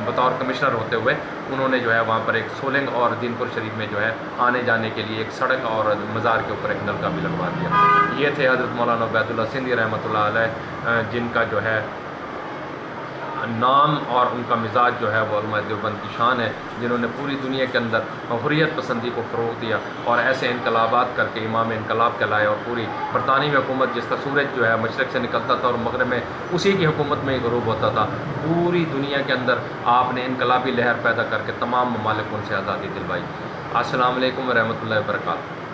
بطور کمشنر ہوتے ہوئے انہوں نے جو ہے وہاں پر ایک سولنگ اور دین پور شریف میں جو ہے آنے جانے کے لیے ایک سڑک اور مزار کے اوپر ایک نلکا بھی لگوا دیا۔ یہ تھے حضرت مولانا عبید اللہ سندھی رحمۃ اللہ علیہ، جن کا جو ہے نام اور ان کا مزاج جو ہے وہ علماء دیوبند کی شان ہے، جنہوں نے پوری دنیا کے اندر حریت پسندی کو فروغ دیا اور ایسے انقلابات کر کے امام انقلاب کہلائے، اور پوری برطانوی حکومت جس کا سورج جو ہے مشرق سے نکلتا تھا اور مغرب میں اسی کی حکومت میں غروب ہوتا تھا، پوری دنیا کے اندر آپ نے انقلابی لہر پیدا کر کے تمام ممالک ان سے آزادی دلوائی۔ السلام علیکم ورحمۃ اللہ وبرکاتہ۔